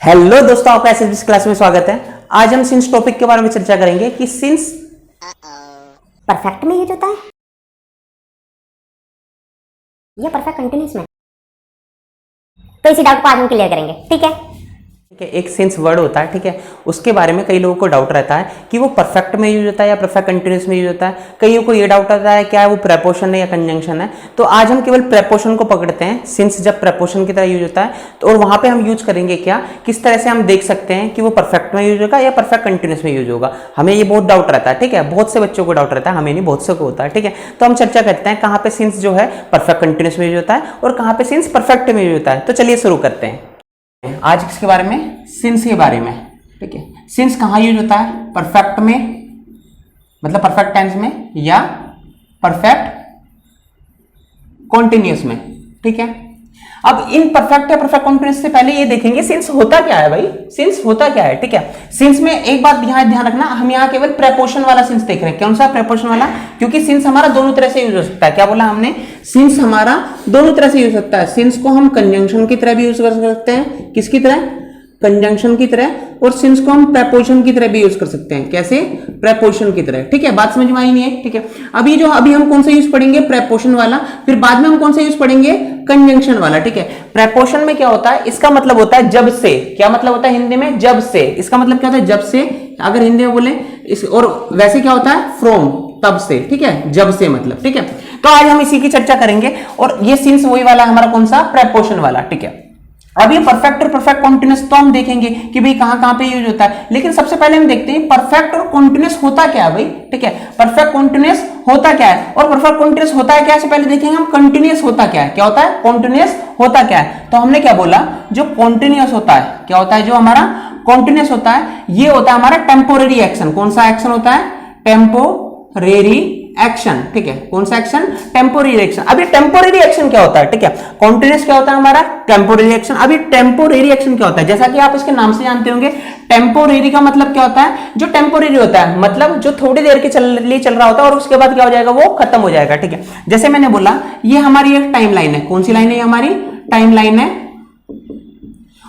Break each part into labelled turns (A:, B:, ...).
A: Hello दोस्तों, आपका SSB class में स्वागत है। आज हम सिंस टॉपिक के बारे में चर्चा करेंगे कि सिंस
B: परफेक्ट में यूज होता है या परफेक्ट कंटिन्यूस में। तो इसी डाउट को आज हम क्लियर करेंगे। ठीक है,
A: एक सिंस वर्ड होता है, ठीक है। उसके बारे में कई लोगों को डाउट रहता है कि वो परफेक्ट में यूज होता है या परफेक्ट कंटिन्यूस में यूज होता है। कईयों को ये डाउट रहता है क्या वो प्रेपोशन है या कंजंक्शन है। तो आज हम केवल प्रेपोशन को पकड़ते हैं। सिंस जब प्रेपोशन की तरह यूज होता है तो और वहां पे हम यूज करेंगे क्या, किस तरह से हम देख सकते हैं कि वो परफेक्ट में यूज होगा या परफेक्ट कंटिन्यूस में यूज होगा। हमें ये बहुत डाउट रहता है, ठीक है। बहुत से बच्चों को डाउट रहता है, हमें नहीं, बहुत से को होता है, ठीक है। तो हम चर्चा करते हैं कहाँ पे सिंस जो है परफेक्ट कंटिन्यूस में यूज होता है और कहाँ पे सिंस परफेक्ट में यूज होता है। तो चलिए शुरू करते हैं आज किसके बारे में, सिंस के बारे में, ठीक है। सिंस कहाँ यूज होता है, परफेक्ट में, मतलब परफेक्ट टेंस में या परफेक्ट कॉन्टिन्यूस में, ठीक है। अब इन परफेक्ट या परफेक्ट कॉन्टिन्यूस से पहले ये देखेंगे सिंस होता क्या है भाई, सिंस होता क्या है, ठीक है। सिंस में एक बात ध्यान रखना, हम यहाँ केवल प्रेपोशन वाला सिंस देख रहे हैं। कौन सा प्रेपोशन वाला, क्योंकि सिंस हमारा दोनों तरह से यूज हो सकता है। क्या बोला हमने, सिंस हमारा दोनों तरह से यूज हो सकता है। सिंस को हम कंजंक्शन की तरह भी यूज कर सकते हैं, किसकी तरह, कंजंक्शन की तरह, और सिंस को हम प्रेपोजिशन की तरह भी यूज कर सकते हैं। कैसे, प्रेपोजिशन की तरह, ठीक है। बात समझ में आई नहीं है, ठीक है। अभी हम कौन सा यूज पढ़ेंगे, प्रेपोजिशन वाला, फिर बाद में हम कौन सा यूज पढ़ेंगे, कंजंक्शन वाला, ठीक है। प्रेपोजिशन में क्या होता है, इसका मतलब होता है जब से। क्या मतलब होता है हिंदी में, जब से। इसका मतलब क्या होता है, जब से, अगर हिंदी में बोले इस, और वैसे क्या होता है, फ्रॉम, तब से, ठीक है, जब से मतलब, ठीक है। तो आज हम इसी की चर्चा करेंगे और ये सिंस वही वाला हमारा कौन सा, प्रेपोजिशन वाला, ठीक है। अब ये परफेक्ट और परफेक्ट कॉन्टिन्यूस तो हम देखेंगे कि भाई कहां पे यूज होता है, लेकिन सबसे पहले हम देखते हैं परफेक्ट और कॉन्टिन्यूस होता क्या है भाई, ठीक है। परफेक्ट कॉन्टिन्यूस होता क्या है और परफेक्ट कॉन्टिन्यूस होता है क्या, से पहले देखेंगे हम कंटिन्यूस होता क्या है। क्या होता है, कॉन्टिन्यूस होता क्या है। तो हमने क्या बोला, जो कॉन्टिन्यूस होता है, क्या होता है, जो हमारा कॉन्टिन्यूस होता है, ये होता है हमारा टेम्पोरेरी एक्शन। कौन सा एक्शन होता है, टेम्पोरेरी एक्शन, ठीक है। कौन सा एक्शन, टेम्पोरेरी एक्शन। अभी टेम्पोरेरी एक्शन क्या होता है, ठीक है। कॉन्टिन्यूस क्या होता है हमारा, टेम्पोरेरी एक्शन। अभी टेम्पोरेरी एक्शन क्या होता है, जैसा कि आप इसके नाम से जानते होंगे, टेम्पोरेरी का मतलब क्या होता है, जो टेम्पोरेरी होता है मतलब जो थोड़ी देर के लिए चल रहा होता है और उसके बाद क्या हो जाएगा, वो खत्म हो जाएगा, ठीक है। जैसे मैंने बोला ये हमारी एक टाइम लाइन है। कौन सी लाइन है, हमारी टाइम लाइन है,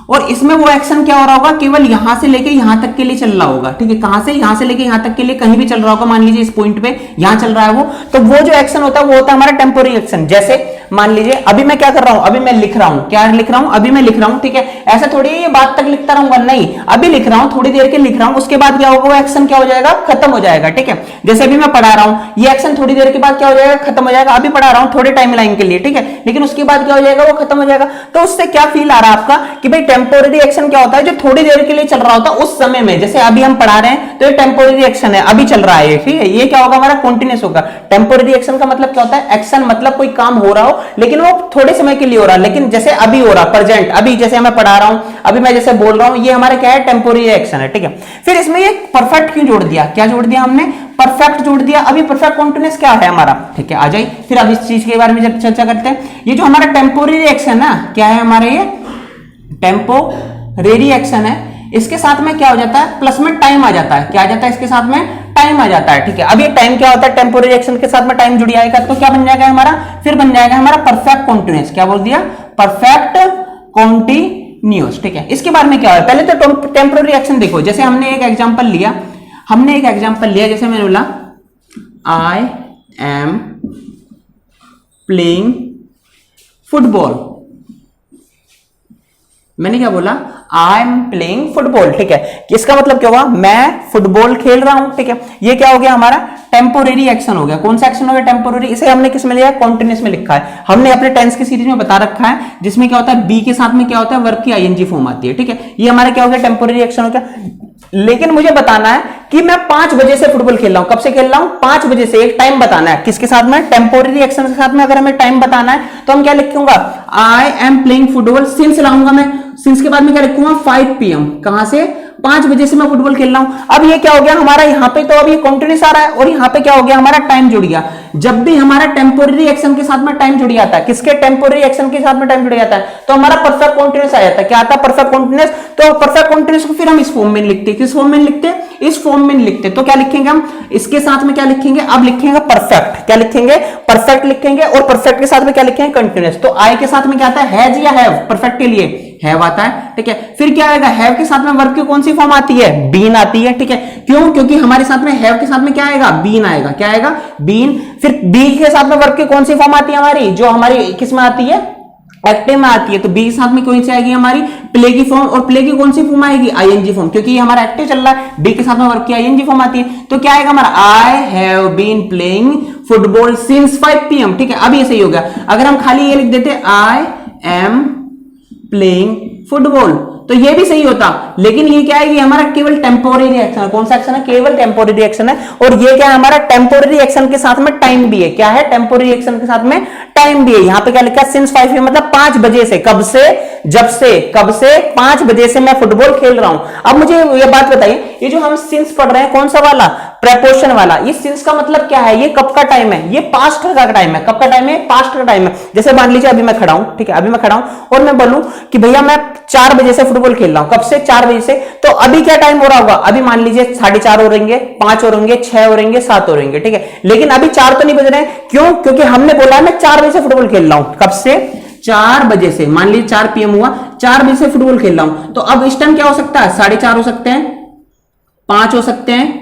A: और इसमें वो एक्शन क्या हो रहा होगा, केवल यहां से लेके यहां तक के लिए चल रहा होगा, ठीक है। कहां से, यहां से लेके यहां तक के लिए कहीं भी चल रहा होगा। मान लीजिए इस पॉइंट पे यहां चल रहा है वो, तो वो जो एक्शन होता है वो होता है हमारा टेम्पोररी एक्शन। जैसे मान लीजिए अभी मैं क्या कर रहा हूं, अभी मैं लिख रहा हूं, क्या लिख रहा हूं, अभी मैं लिख रहा हूं, ठीक है। ऐसा थोड़ी ये बात तक लिखता रहूंगा, नहीं, अभी लिख रहा हूं, थोड़ी देर के लिख रहा हूं, उसके बाद क्या होगा, वो एक्शन क्या हो जाएगा, खत्म हो जाएगा, ठीक है। जैसे अभी मैं पढ़ा रहा हूं, ये एक्शन थोड़ी देर के बाद क्या हो जाएगा, खत्म हो जाएगा। अभी पढ़ा रहा हूं थोड़े टाइम लाइन के लिए, ठीक है, लेकिन उसके बाद क्या हो जाएगा, वो खत्म हो जाएगा। तो उससे क्या फील आ रहा है आपका कि भाई टेम्पोररी एक्शन क्या होता है, जो थोड़ी देर के लिए चल रहा होता है उस समय में। जैसे अभी हम पढ़ा रहे हैं तो ये टेम्पोररी एक्शन है, अभी चल रहा है, ठीक है। ये क्या होगा, हमारा कंटीन्यूअस होगा। टेम्पोररी एक्शन का मतलब क्या होता है, एक्शन मतलब कोई काम हो रहा हो लेकिन वो थोड़े समय के लिए हो रहा है, लेकिन जैसे अभी हो रहा, प्रेजेंट, अभी जैसे मैं पढ़ा रहा हूं, अभी मैं जैसे बोल रहा हूं, ये हमारा क्या है, टेम्पोररी एक्शन है, ठीक है। फिर इसमें ये परफेक्ट क्यों जोड़ दिया, क्या जोड़ दिया हमने, परफेक्ट जोड़ दिया। अभी परफेक्ट कॉन्टिन्यूअस क्या है हमारा, ठीक है। आ जाइए फिर अब इस चीज के बारे में चर्चा करते हैं। ये जो हमारा टेम्पोररी एक्शन है, क्या है हमारा, ये टेम्पोररी एक्शन है। इसके साथ में क्या हो जाता है, प्लस में टाइम आ जाता है। क्या आ जाता है, इसके साथ में टाइम आ जाता है, ठीक है। अब ये टाइम क्या होता है, टेम्पोररी एक्शन के साथ में टाइम जुड़ जाएगा तो क्या बन जाएगा हमारा, फिर बन जाएगा हमारा परफेक्ट कॉन्टिन्यूअस। क्या बोल दिया, परफेक्ट कॉन्टिन्यूअस, ठीक है। इसके बारे में क्या है, पहले तो टेम्पोररी एक्शन देखो। जैसे हमने एक एग्जांपल लिया, जैसे मैंने बोला आई एम प्लेइंग फुटबॉल। मैंने क्या बोला, आई एम प्लेइंग फुटबॉल, ठीक है। इसका मतलब क्या हुआ, मैं फुटबॉल खेल रहा हूं, ठीक है। ये क्या हो गया हमारा, टेम्पोररी एक्शन हो गया। कौन सा एक्शन हो गया, टेम्पोररी। इसे हमने किस में लिया, कॉन्टिन्यूअस में लिखा है। हमने अपने टेंस की सीरीज में बता रखा है, जिसमें क्या होता है, बी के साथ में क्या होता है, वर्ब की आईएनजी फॉर्म आती है, ठीक है। ये हमारा क्या हो गया, टेम्पोररी एक्शन हो गया। लेकिन मुझे बताना है कि मैं 5 बजे से फुटबॉल खेल रहा हूं। कब से खेल रहा हूं, 5 बजे से। एक टाइम बताना है, किसके साथ में, टेम्पोररी एक्शन के साथ में। अगर हमें टाइम बताना है तो हम क्या लिखूंगा, I am playing football, since लाऊंगा मैं, सिंस के बाद में क्या लिखूंगा, 5 PM। कहां से, 5 बजे से मैं फुटबॉल खेल रहा हूं। अब ये क्या हो गया हमारा, यहाँ पे तो अब ये कंटिन्यूस आ रहा है और यहाँ पे क्या हो गया हमारा, टाइम जुड़ गया। जब भी हमारा टेम्पोररी एक्शन के साथ में टाइम जुड़ जाता है, किसके टेम्पोररी एक्शन के साथ में टाइम जुड़ जाता है, तो हमारा परफेक्ट कॉन्टिन्यूस आ जाता है। क्या आता है? Perfect continuous. तो परफेक्ट कॉन्टिन्यूस को फिर हम इस फॉर्म में लिखते हैं। किस फॉर्म में लिखते हैं? इस फॉर्म में लिखते हैं। तो क्या लिखेंगे हम इसके साथ में? क्या लिखेंगे? अब लिखेंगे परफेक्ट। क्या लिखेंगे? परफेक्ट लिखेंगे। और परफेक्ट के साथ में क्या लिखेंगे? कंटिन्यूस। तो आई के साथ में क्या आता है? हैज या हैव? परफेक्ट के लिए हैव आता है, ठीक है। फिर क्या आएगा? हैव के साथ में वर्ब की कौन सी फॉर्म आती है? बीन आती है, ठीक है। क्यों? क्योंकि हमारे साथ में हैव के साथ में क्या आएगा? बीन आएगा। क्या आएगा? बीन। फिर बी के साथ में वर्ब की कौन सी फॉर्म आती है हमारी? जो हमारी किस में आती है? एक्टिव में आती है। तो बी के साथ में कौन सी आएगी हमारी? प्ले की फॉर्म। और प्ले की कौन सी फॉर्म आएगी? आईएनजी फॉर्म, क्योंकि ये हमारा एक्टिव चल रहा है। बी के साथ में वर्ब की आईएनजी फॉर्म आती है। तो क्या आएगा हमारा? I have been playing football since 5 PM, ठीक है। अब ये सही हो गया। अगर हम खाली ये लिख देते आई एम प्लेइंग फुटबॉल, तो ये भी सही होता। लेकिन ये क्या है? ये हमारा केवल टेम्पोररी एक्शन है। कौन सा एक्शन है? केवल टेम्पोररी एक्शन है। और ये क्या है? हमारा टेम्पोररी एक्शन के साथ में टाइम भी है। क्या है? टेम्पोररी एक्शन के साथ में टाइम भी है। यहां पे क्या लिखा है? सिंस 5 PM, मतलब 5 बजे से। कब से? जब से। कब से? 5 बजे से मैं फुटबॉल खेल रहा हूं। अब मुझे ये बात बताइए, ये जो हम सिंस पढ़ रहे हैं, कौन सा वाला? प्रेपोजिशन वाला। ये सिंस का मतलब क्या है? ये कब का टाइम है? ये पास्ट का टाइम है। कब का टाइम है? पास्ट का टाइम है। जैसे मान लीजिए अभी मैं खड़ा हूं, ठीक है। अभी मैं खड़ा हूं और मैं बोलूं कि भैया मैं 4 बजे से फुटबॉल खेल रहा हूं। कब से? 4 बजे से। तो अभी क्या टाइम हो रहा होगा? अभी मान लीजिए 4:30 हो रहेंगे, 5 हो रहेंगे, 6 हो रहेंगे, 7 हो रहेंगे, ठीक है। लेकिन अभी 4 तो नहीं बज रहे हैं। क्यों? क्योंकि हमने बोला मैं 4 बजे से फुटबॉल खेल रहा हूं। कब से? 4 बजे से। मान लीजिए 4 PM हुआ, 4 बजे से फुटबॉल खेल रहा हूं। तो अब इस टाइम क्या हो सकता है? 4:30 हो सकते हैं, 5 हो सकते हैं,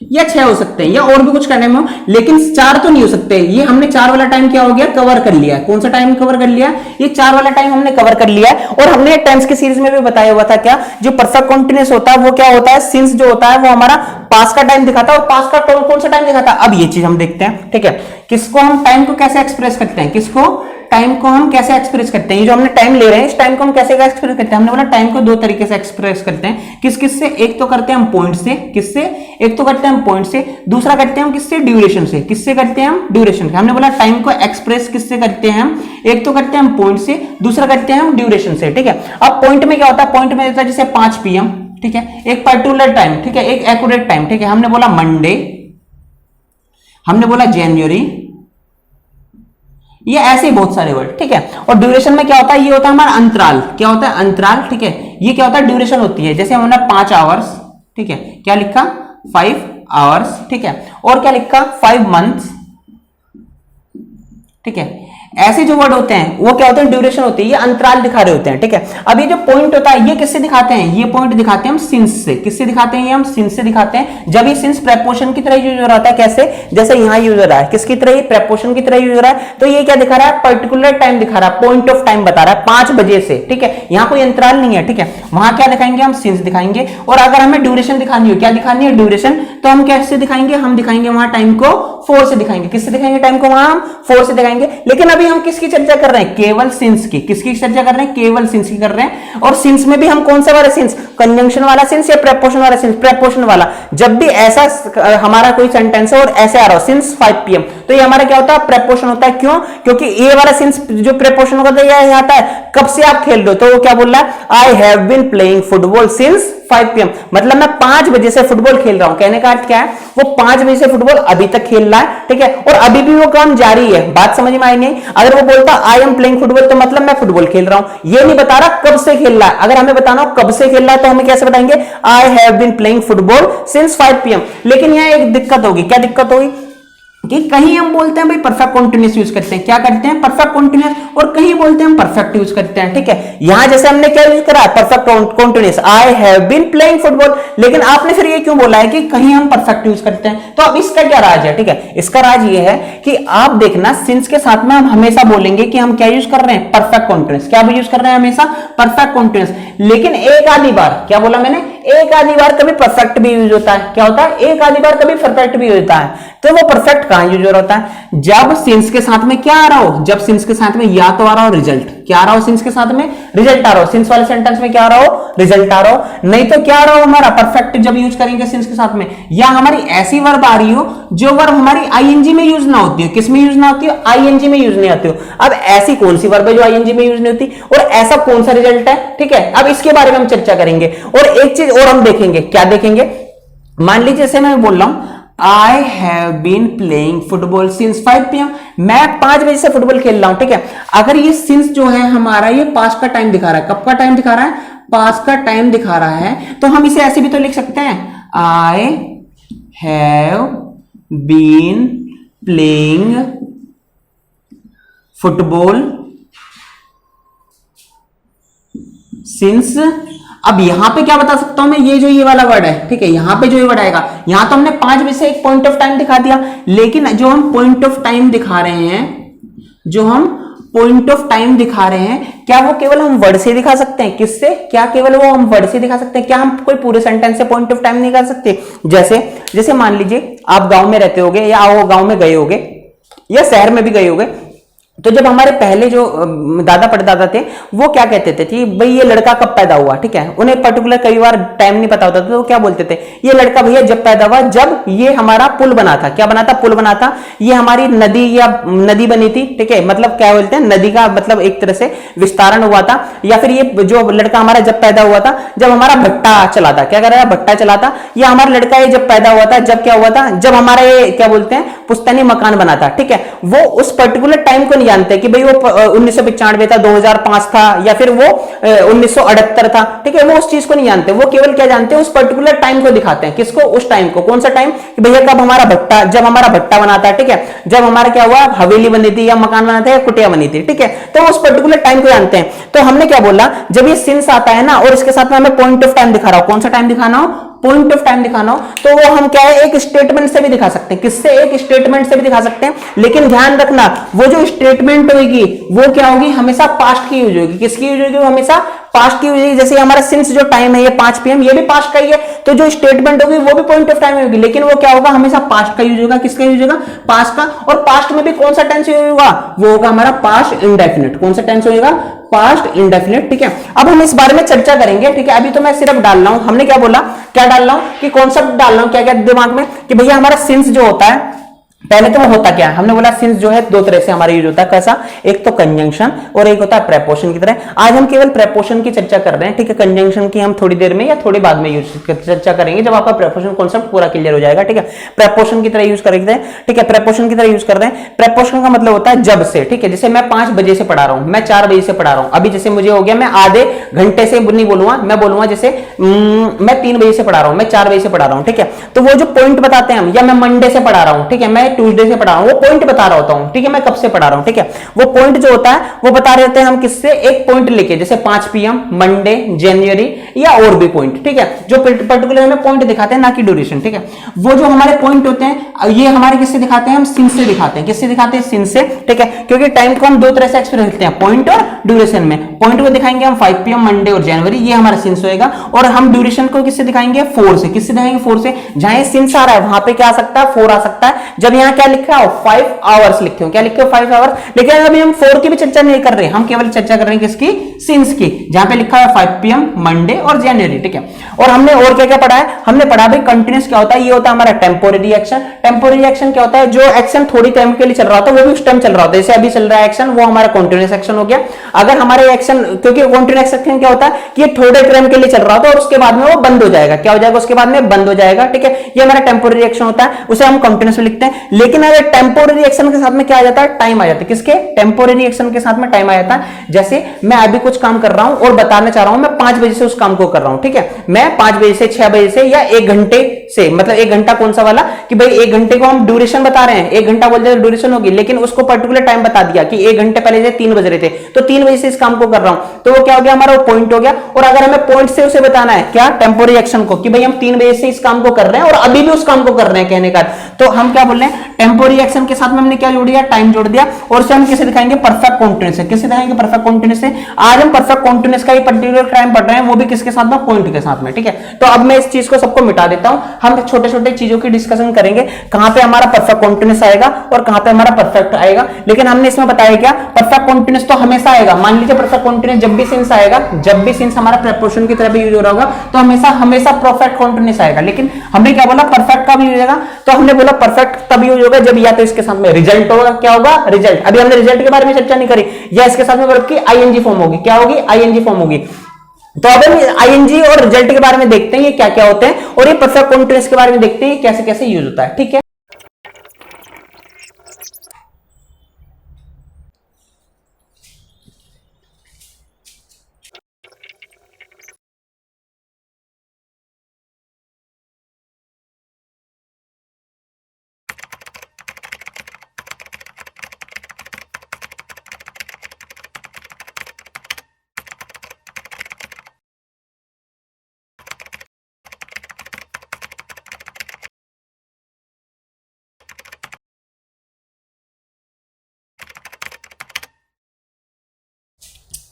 A: या 6 हो सकते हैं, या और भी कुछ करने में हो, लेकिन 4 तो नहीं हो सकते। ये हमने 4 वाला टाइम क्या हो गया? कवर कर लिया। कौन सा टाइम कवर कर लिया? ये 4 वाला टाइम हमने कवर कर लिया है। और हमने टेंस की सीरीज में भी बताया हुआ था, क्या जो परफेक्ट कॉन्टिन्यूस होता है वो क्या होता है? सिंस जो होता है वो हमारा पास का टाइम दिखाता है। और पास का कौन सा टाइम दिखाता है? अब ये चीज हम देखते हैं, ठीक है। किसको हम टाइम को कैसे एक्सप्रेस करते हैं? किसको? टाइम को हम कैसे एक्सप्रेस करते हैं? ये जो हमने टाइम ले रहे हैं, इस टाइम को हम कैसे एक्सप्रेस करते हैं? हमने बोला टाइम को 2 तरीके से एक्सप्रेस करते हैं। किस किस से? एक तो करते हैं हम पॉइंट से। किससे? एक तो करते हैं हम पॉइंट से, दूसरा करते हैं हम किससे? ड्यूरेशन से। किससे करते हैं हम? ड्यूरेशन से। हमने बोला टाइम को एक्सप्रेस किससे करते हैं हम? एक तो करते हैं हम पॉइंट से, दूसरा करते हैं हम ड्यूरेशन से, ठीक है। अब पॉइंट में क्या होता है? पॉइंट में होता है जैसे 5 PM, ठीक है, एक पर्टिकुलर टाइम, ठीक है, एक एक्यूरेट टाइम, ठीक है। हमने बोला मंडे, हमने बोला जनवरी, ये ऐसे ही बहुत सारे वर्ड, ठीक है। और ड्यूरेशन में क्या होता है? ये होता है हमारा अंतराल। क्या होता है? अंतराल, ठीक है। ये क्या होता है? ड्यूरेशन होती है। जैसे हमने 5 आवर्स, ठीक है, क्या लिखा? 5 आवर्स, ठीक है। और क्या लिखा? 5 मंथ्स, ठीक है। ऐसे जो वर्ड होते हैं वो क्या होते हैं? ड्यूरेशन होती है, ये अंतराल दिखा रहे होते हैं, ठीक है। अब ये जो पॉइंट होता है ये किससे दिखाते हैं? ये पॉइंट दिखाते हैं हम सिंस से। किससे दिखाते हैं? ये हम सिंस से दिखाते हैं। जब ये सिंस प्रेपोजिशन की तरह यूज हो रहा है, कैसे? जैसे यहां यूज हो रहा है, किसकी तरह? प्रेपोजिशन की तरह यूज हो रहा है। तो ये क्या दिखा रहा है? पर्टिकुलर टाइम दिखा रहा है, पॉइंट ऑफ टाइम बता रहा है, 5 बजे से, ठीक है। यहां कोई अंतराल नहीं है, ठीक है। वहां क्या दिखाएंगे? हम सिंस दिखाएंगे। और अगर हमें ड्यूरेशन दिखानी हो, क्या दिखानी है? ड्यूरेशन, तो हम कैसे दिखाएंगे? हम दिखाएंगे वहां टाइम को 4 से दिखाएंगे। किससे दिखाएंगे टाइम को? वहां हम 4 से दिखाएंगे। लेकिन अभी हम किसकी चर्चा कर रहे हैं? केवल सिंस की। किसकी चर्चा कर रहे हैं? केवल सिंस की कर रहे हैं। और सिंस में भी हम कौन सा वाला सिंस? कंजंक्शन वाला सिंस या प्रेपोजिशन वाला सिंस? प्रेपोजिशन वाला। जब भी ऐसा हमारा कोई सेंटेंस है और ऐसे आ रहा हो सिंस 5 PM, तो ये हमारा क्या होता है? प्रेपोजिशन होता है। क्यों? क्योंकि ये वाला सिंस जो प्रेपोजिशन होता है, ये आता है कब से आप खेल रहे हो। तो वो क्या बोल रहा है? I have been playing football since 5 PM, मतलब मैं 5 बजे से फुटबॉल खेल रहा हूं। कहने का अर्थ क्या है? वो 5 बजे से फुटबॉल अभी तक खेल रहा है, ठीक है। और अभी भी वो काम जारी है। बात समझ में आई नहीं? अगर वो बोलता आई एम प्लेइंग फुटबॉल, तो मतलब मैं फुटबॉल खेल रहा हूं। ये नहीं बता रहा कब से खेल रहा है। अगर हमें बताना हो कब से खेल रहा है तो हमें कैसे बताएंगे? I have been playing football since 5 PM। लेकिन यहां एक दिक्कत होगी। क्या दिक्कत होगी? कि कहीं हम बोलते हैं भाई परफेक्ट कॉन्टिन्यूस यूज करते हैं। क्या करते हैं? Perfect continuous. और कहीं बोलते हैं हम परफेक्ट यूज करते हैं, ठीक है। यहां जैसे हमने क्या यूज करा? Perfect continuous, I have been playing football. लेकिन आपने फिर ये क्यों बोला है कि कहीं हम परफेक्ट यूज करते हैं? तो अब इसका क्या राज है? ठीक है, इसका राज ये है कि आप देखना सिंस के साथ में हम हमेशा बोलेंगे कि हम क्या यूज कर रहे हैं? Perfect continuous. क्या यूज कर रहे हैं? हमेशा परफेक्ट कॉन्टिन्यूस। लेकिन एक आधी बार, क्या बोला मैंने? एक आधी बार कभी परफेक्ट भी यूज होता है। क्या होता है? एक आधी बार कभी परफेक्ट भी होता है। तो वो परफेक्ट कहां यूज होता है? जब सिंस के साथ में क्या आ रहा हो? जब सिंस के साथ में या तो आ रहा हो रिजल्ट। क्या आ रहा हो? सिंस के साथ में रिजल्ट आ रहा हो। सिंस वाले सेंटेंस में क्या आ रहा हो? रिजल्ट आ रहा हो। नहीं तो क्या आ रहा हो? हमारा परफेक्ट जब यूज करेंगे सिंस के साथ में, या हमारी ऐसी वर्ब आ रही हो जो वर्ब हमारी आईएनजी में यूज ना होती हो। किस में यूज ना होती हो? आईएनजी में यूज नहीं आती हो। अब ऐसी कौन सी वर्ब है जो आईएनजी में यूज नहीं होती, और ऐसा कौन सा रिजल्ट है? ठीक है, अब इसके बारे में हम चर्चा करेंगे। और एक चीज और हम देखेंगे। क्या देखेंगे? मान लीजिए जैसे मैं बोल रहा हूं I have been playing football since 5 PM। मैं 5 बजे से फुटबॉल खेल रहा हूं, ठीक है। अगर ये सिंस जो है हमारा ये पास्ट का टाइम दिखा रहा है, कब का टाइम दिखा रहा है, पास्ट का टाइम दिखा रहा है, तो हम इसे ऐसे भी तो लिख सकते हैं, I have been playing football since. अब यहां पे क्या बता सकता हूं मैं, ये वाला वर्ड है, ठीक है, यहां पे जो ये वर्ड आएगा, यहां तो हमने 5 बजे से एक पॉइंट ऑफ टाइम दिखा दिया, लेकिन जो हम पॉइंट ऑफ टाइम दिखा रहे हैं, जो हम पॉइंट ऑफ टाइम दिखा रहे हैं, क्या वो केवल हम वर्ड से दिखा सकते हैं? किससे? क्या केवल वो हम वर्ड से दिखा सकते हैं? क्या हम कोई पूरे सेंटेंस से पॉइंट ऑफ टाइम नहीं कर सकते? जैसे मान लीजिए आप गांव में रहते होगे, या वो गांव में गए होगे, या शहर में भी गए होगे, तो जब हमारे पहले जो दादा परदादा थे, वो क्या कहते थे कि भाई ये लड़का कब पैदा हुआ, ठीक है, उन्हें पर्टिकुलर कई बार टाइम नहीं पता होता था, तो वो क्या बोलते थे, ये लड़का भैया जब पैदा हुआ, जब ये हमारा पुल बना था। क्या बना था? पुल बना था। ये हमारी नदी या नदी बनी थी, ठीक है, मतलब क्या बोलते हैं, नदी का मतलब एक तरह से विस्तारण हुआ था। या फिर ये जो लड़का हमारा जब पैदा हुआ था, जब हमारा भट्टा चला था। क्या कर रहा है? भट्टा चला था। या हमारा लड़का ये जब पैदा हुआ था, जब क्या हुआ था, जब हमारा ये क्या बोलते हैं, पुश्तैनी मकान बना था, ठीक है। वो उस पर्टिकुलर टाइम को नहीं जानते कि भाई वो 1995 था, 2005 था, या फिर वो 1978 था, ठीक है, वो उस चीज को नहीं जानते। वो केवल क्या जानते हैं, उस पर्टिकुलर टाइम को दिखाते हैं। किसको? उस टाइम को। कौन सा टाइम? कि भैया कब हमारा भट्टा, जब हमारा भट्टा बना था, ठीक है, जब हमारा क्या हुआ, हवेली बनी थी, या मकान बना था, या कुटिया बनी थी, ठीक है, तो उस पर्टिकुलर टाइम को जानते हैं। तो हमने क्या बोला, जब ये सिंस आता है ना, और इसके साथ में हमें पॉइंट ऑफ टाइम दिखा रहा हो, कौन सा टाइम दिखाना हो, पॉइंट ऑफ टाइम दिखाना हो, तो वो हम क्या है, एक स्टेटमेंट से भी दिखा सकते हैं। किससे? एक स्टेटमेंट से भी दिखा सकते हैं। लेकिन ध्यान रखना, वो जो स्टेटमेंट होगी वो क्या होगी, हमेशा पास्ट की यूज होगी। किसकी यूज होगी? वो हमेशा पास्ट की यूज होगी। जैसे हमारा सिंस जो टाइम है, ये 5 PM, ये भी पास्ट का ही है, तो जो स्टेटमेंट होगी वो भी पॉइंट ऑफ टाइम होगी, लेकिन वो क्या होगा, हमेशा पास्ट का यूज होगा। किसका यूज होगा? पास्ट का। और पास्ट में भी कौन सा टेंस यूज होगा? वो होगा हमारा पास्ट इंडेफिनिट। कौन सा टेंस होगा? पास्ट इंडेफिनिट, ठीक है। अब हम इस बारे में चर्चा करेंगे, ठीक है। अभी तो मैं सिर्फ डाल रहा हूं, हमने क्या बोला, क्या डाल रहा हूं कि कॉन्सेप्ट डाल रहा हूं, क्या क्या दिमाग में, कि भैया हमारा सिंस जो होता है, पहले तो वो होता क्या है, हमने बोला सिंस जो है दो तरह से हमारा यूज होता है। कैसा? एक तो कंजंक्शन और एक होता है प्रेपोजिशन की तरह। आज हम केवल प्रेपोजिशन की चर्चा कर रहे हैं, ठीक है। कंजंक्शन की हम थोड़ी देर में या थोड़ी बाद में चर्चा करेंगे, जब आपका प्रेपोजिशन कॉन्सेप्ट पूरा क्लियर हो जाएगा, ठीक है। प्रेपोजिशन की तरह यूज करेंगे, ठीक है, प्रेपोजिशन की तरह यूज कर रहे हैं। प्रेपोजिशन का मतलब होता है जब से, ठीक है। जैसे मैं 5 बजे से पढ़ा रहा हूं, मैं 4 बजे से पढ़ा रहा हूं, अभी जैसे मुझे हो गया, मैं आधे घंटे से नहीं बोलूंगा, मैं बोलूंगा जैसे मैं 3 बजे से पढ़ा रहा हूं, मैं 4 बजे से पढ़ा रहा हूं, ठीक है। तो वो जो पॉइंट बताते हैं हम, या मैं मंडे से पढ़ा रहा हूं, ठीक है, मैं ट्यूसडे से पढ़ा रहा हूं, पॉइंट बता रहा होता हूं, ठीक है, मैं कब से पढ़ा रहा हूं, ठीक है। वो पॉइंट जो होता है वो बता रहे होते हैं हम किससे, एक पॉइंट लेके, जैसे 5 PM, मंडे, जनवरी, या और भी पॉइंट, ठीक है, जो पर्टिकुलर हमें पॉइंट दिखाते हैं, ना कि ड्यूरेशन, ठीक है। वो जो हमारे पॉइंट होते हैं, ये हमारे किससे दिखाते हैं, हम सिंस से दिखाते हैं। किससे दिखाते हैं? सिंस से, ठीक है, क्योंकि टाइम को हम दो तरह से एक्सप्रेस करते हैं, पॉइंट और ड्यूरेशन में। पॉइंट को दिखाएंगे हम 5 PM, मंडे और जनवरी, ये हमारा सिंस होएगा। और हम ड्यूरेशन को किससे दिखाएंगे? 4 से। किससे दिखाएंगे? 4 से। जहां सिंस आ रहा है वहां पे क्या आ सकता है? 4 आ सकता है। जब यहां क्या लिखा हो, 5 आवर्स लिखते हो, क्या लिखते हो? 5 आवर्स। लेकिन अभी हम 4 की भी चर्चा नहीं कर रहे, हम केवल चर्चा कर रहे हैं किसकी? सिंस की, जहां पे लिखा है 5 PM, मंडे और जनवरी, ठीक है। और हमने और क्या क्या पढ़ा है? हमने पढ़ा भाई कंटिन्यूस क्या होता है, ये होता है हमारा टेम्पोररी एक्शन। टेम्पोररी एक्शन क्या होता है? जो एक्शन थोड़ी टाइम के लिए चल रहा होता है, वो भी उस टाइम चल रहा होता है। जैसे अभी चल रहा है एक्शन, वो हमारा कंटिन्यूस एक्शन हो गया। अगर हमारे एक्शन, क्योंकि कंटिन्यूस एक्शन क्या होता है कि ये थोड़े टाइम के लिए चल रहा होता है और उसके बाद में वो बंद हो जाएगा। क्या हो जाएगा? उसके बाद में बंद हो जाएगा, ठीक है। ये हमारा टेम्पोररी एक्शन होता है, उसे हम कंटिन्यूस में लिखते हैं। लेकिन अगर टेम्पोररी एक्शन के साथ में क्या आ जाता है? टाइम आ जाता है। किसके? टेम्पोररी एक्शन के साथ में टाइम आ जाता है। जैसे मैं अभी कुछ काम कर रहा हूं और बताना चाह रहा हूं, मैं 5 बजे से उस काम को कर रहा हूं, ठीक है। मैं 5 बजे से 6 बजे से या 1 घंटे से, मतलब 1 घंटा कौन सा वाला, कि भाई 1 घंटे को हम ड्यूरेशन बता रहे हैं, 1 घंटा बोल दिया ड्यूरेशन होगी, लेकिन उसको पर्टिकुलर टाइम बता दिया कि 1 घंटे पहले से 3 बज रहे थे, तो 3 बजे से इस काम को कर रहा हूं, तो वो क्या हो गया? हमारा वो पॉइंट हो गया। और अगर हमें पॉइंट से उसे बताना है, क्या? टेम्पोररी एक्शन को, कि भाई हम 3 बजे से इस काम को कर रहे हैं और अभी भी उस काम को कर रहे हैं, कहने का, तो हम क्या बोल रहे हैं? टेम्पोररी एक्शन के साथ में हमने क्या जोड़ दिया? टाइम जोड़ दिया। और से हम किसे दिखाएंगे? परफेक्ट कॉन्टिन्यूअस से। किसे दिखाएंगे? परफेक्ट कॉन्टिन्यूअस से। आज हम परफेक्ट कॉन्टिन्यूअस का ही पर्टिकुलर टाइम पढ़ रहे हैं, वो भी किसके साथ में? पॉइंट के साथ में, ठीक है। तो अब मैं इस चीज को सबको मिटा देता हूं, हम छोटे छोटे चीजों की डिस्कशन करेंगे, कहां पे हमारा परफेक्ट कॉन्टिन्यूअस आएगा और कहां पे हमारा परफेक्ट आएगा। लेकिन हमने इसमें बताया क्या? परफेक्ट कॉन्टिन्यूअस तो हमेशा आएगा। मान लीजिए परफेक्ट कॉन्टिन्यूअस जब भी सिंस आएगा, जब भी सिंस हमारा प्रीपोजिशन की तरह भी यूज हो रहा होगा, तो हमेशा परफेक्ट कॉन्टिन्यूअस आएगा। लेकिन हमने क्या बोला? परफेक्ट का भी यूज होगा। तो हमने बोला परफेक्ट तब यूज होगा जब या तो इसके साथ में रिजल्ट होगा। क्या होगा? रिजल्ट। अभी हमने रिजल्ट के बारे में चर्चा नहीं करी, या इसके साथ में वर्ब की आईएनजी फॉर्म होगी। क्या होगी? आईएनजी फॉर्म होगी। तो अब हम आईएनजी और रिजल्ट के बारे में देखते हैं ये क्या क्या होते हैं, और ये परफेक्ट कंटीन्यूअस के बारे में देखते हैं कैसे कैसे यूज होता है। ठीक है,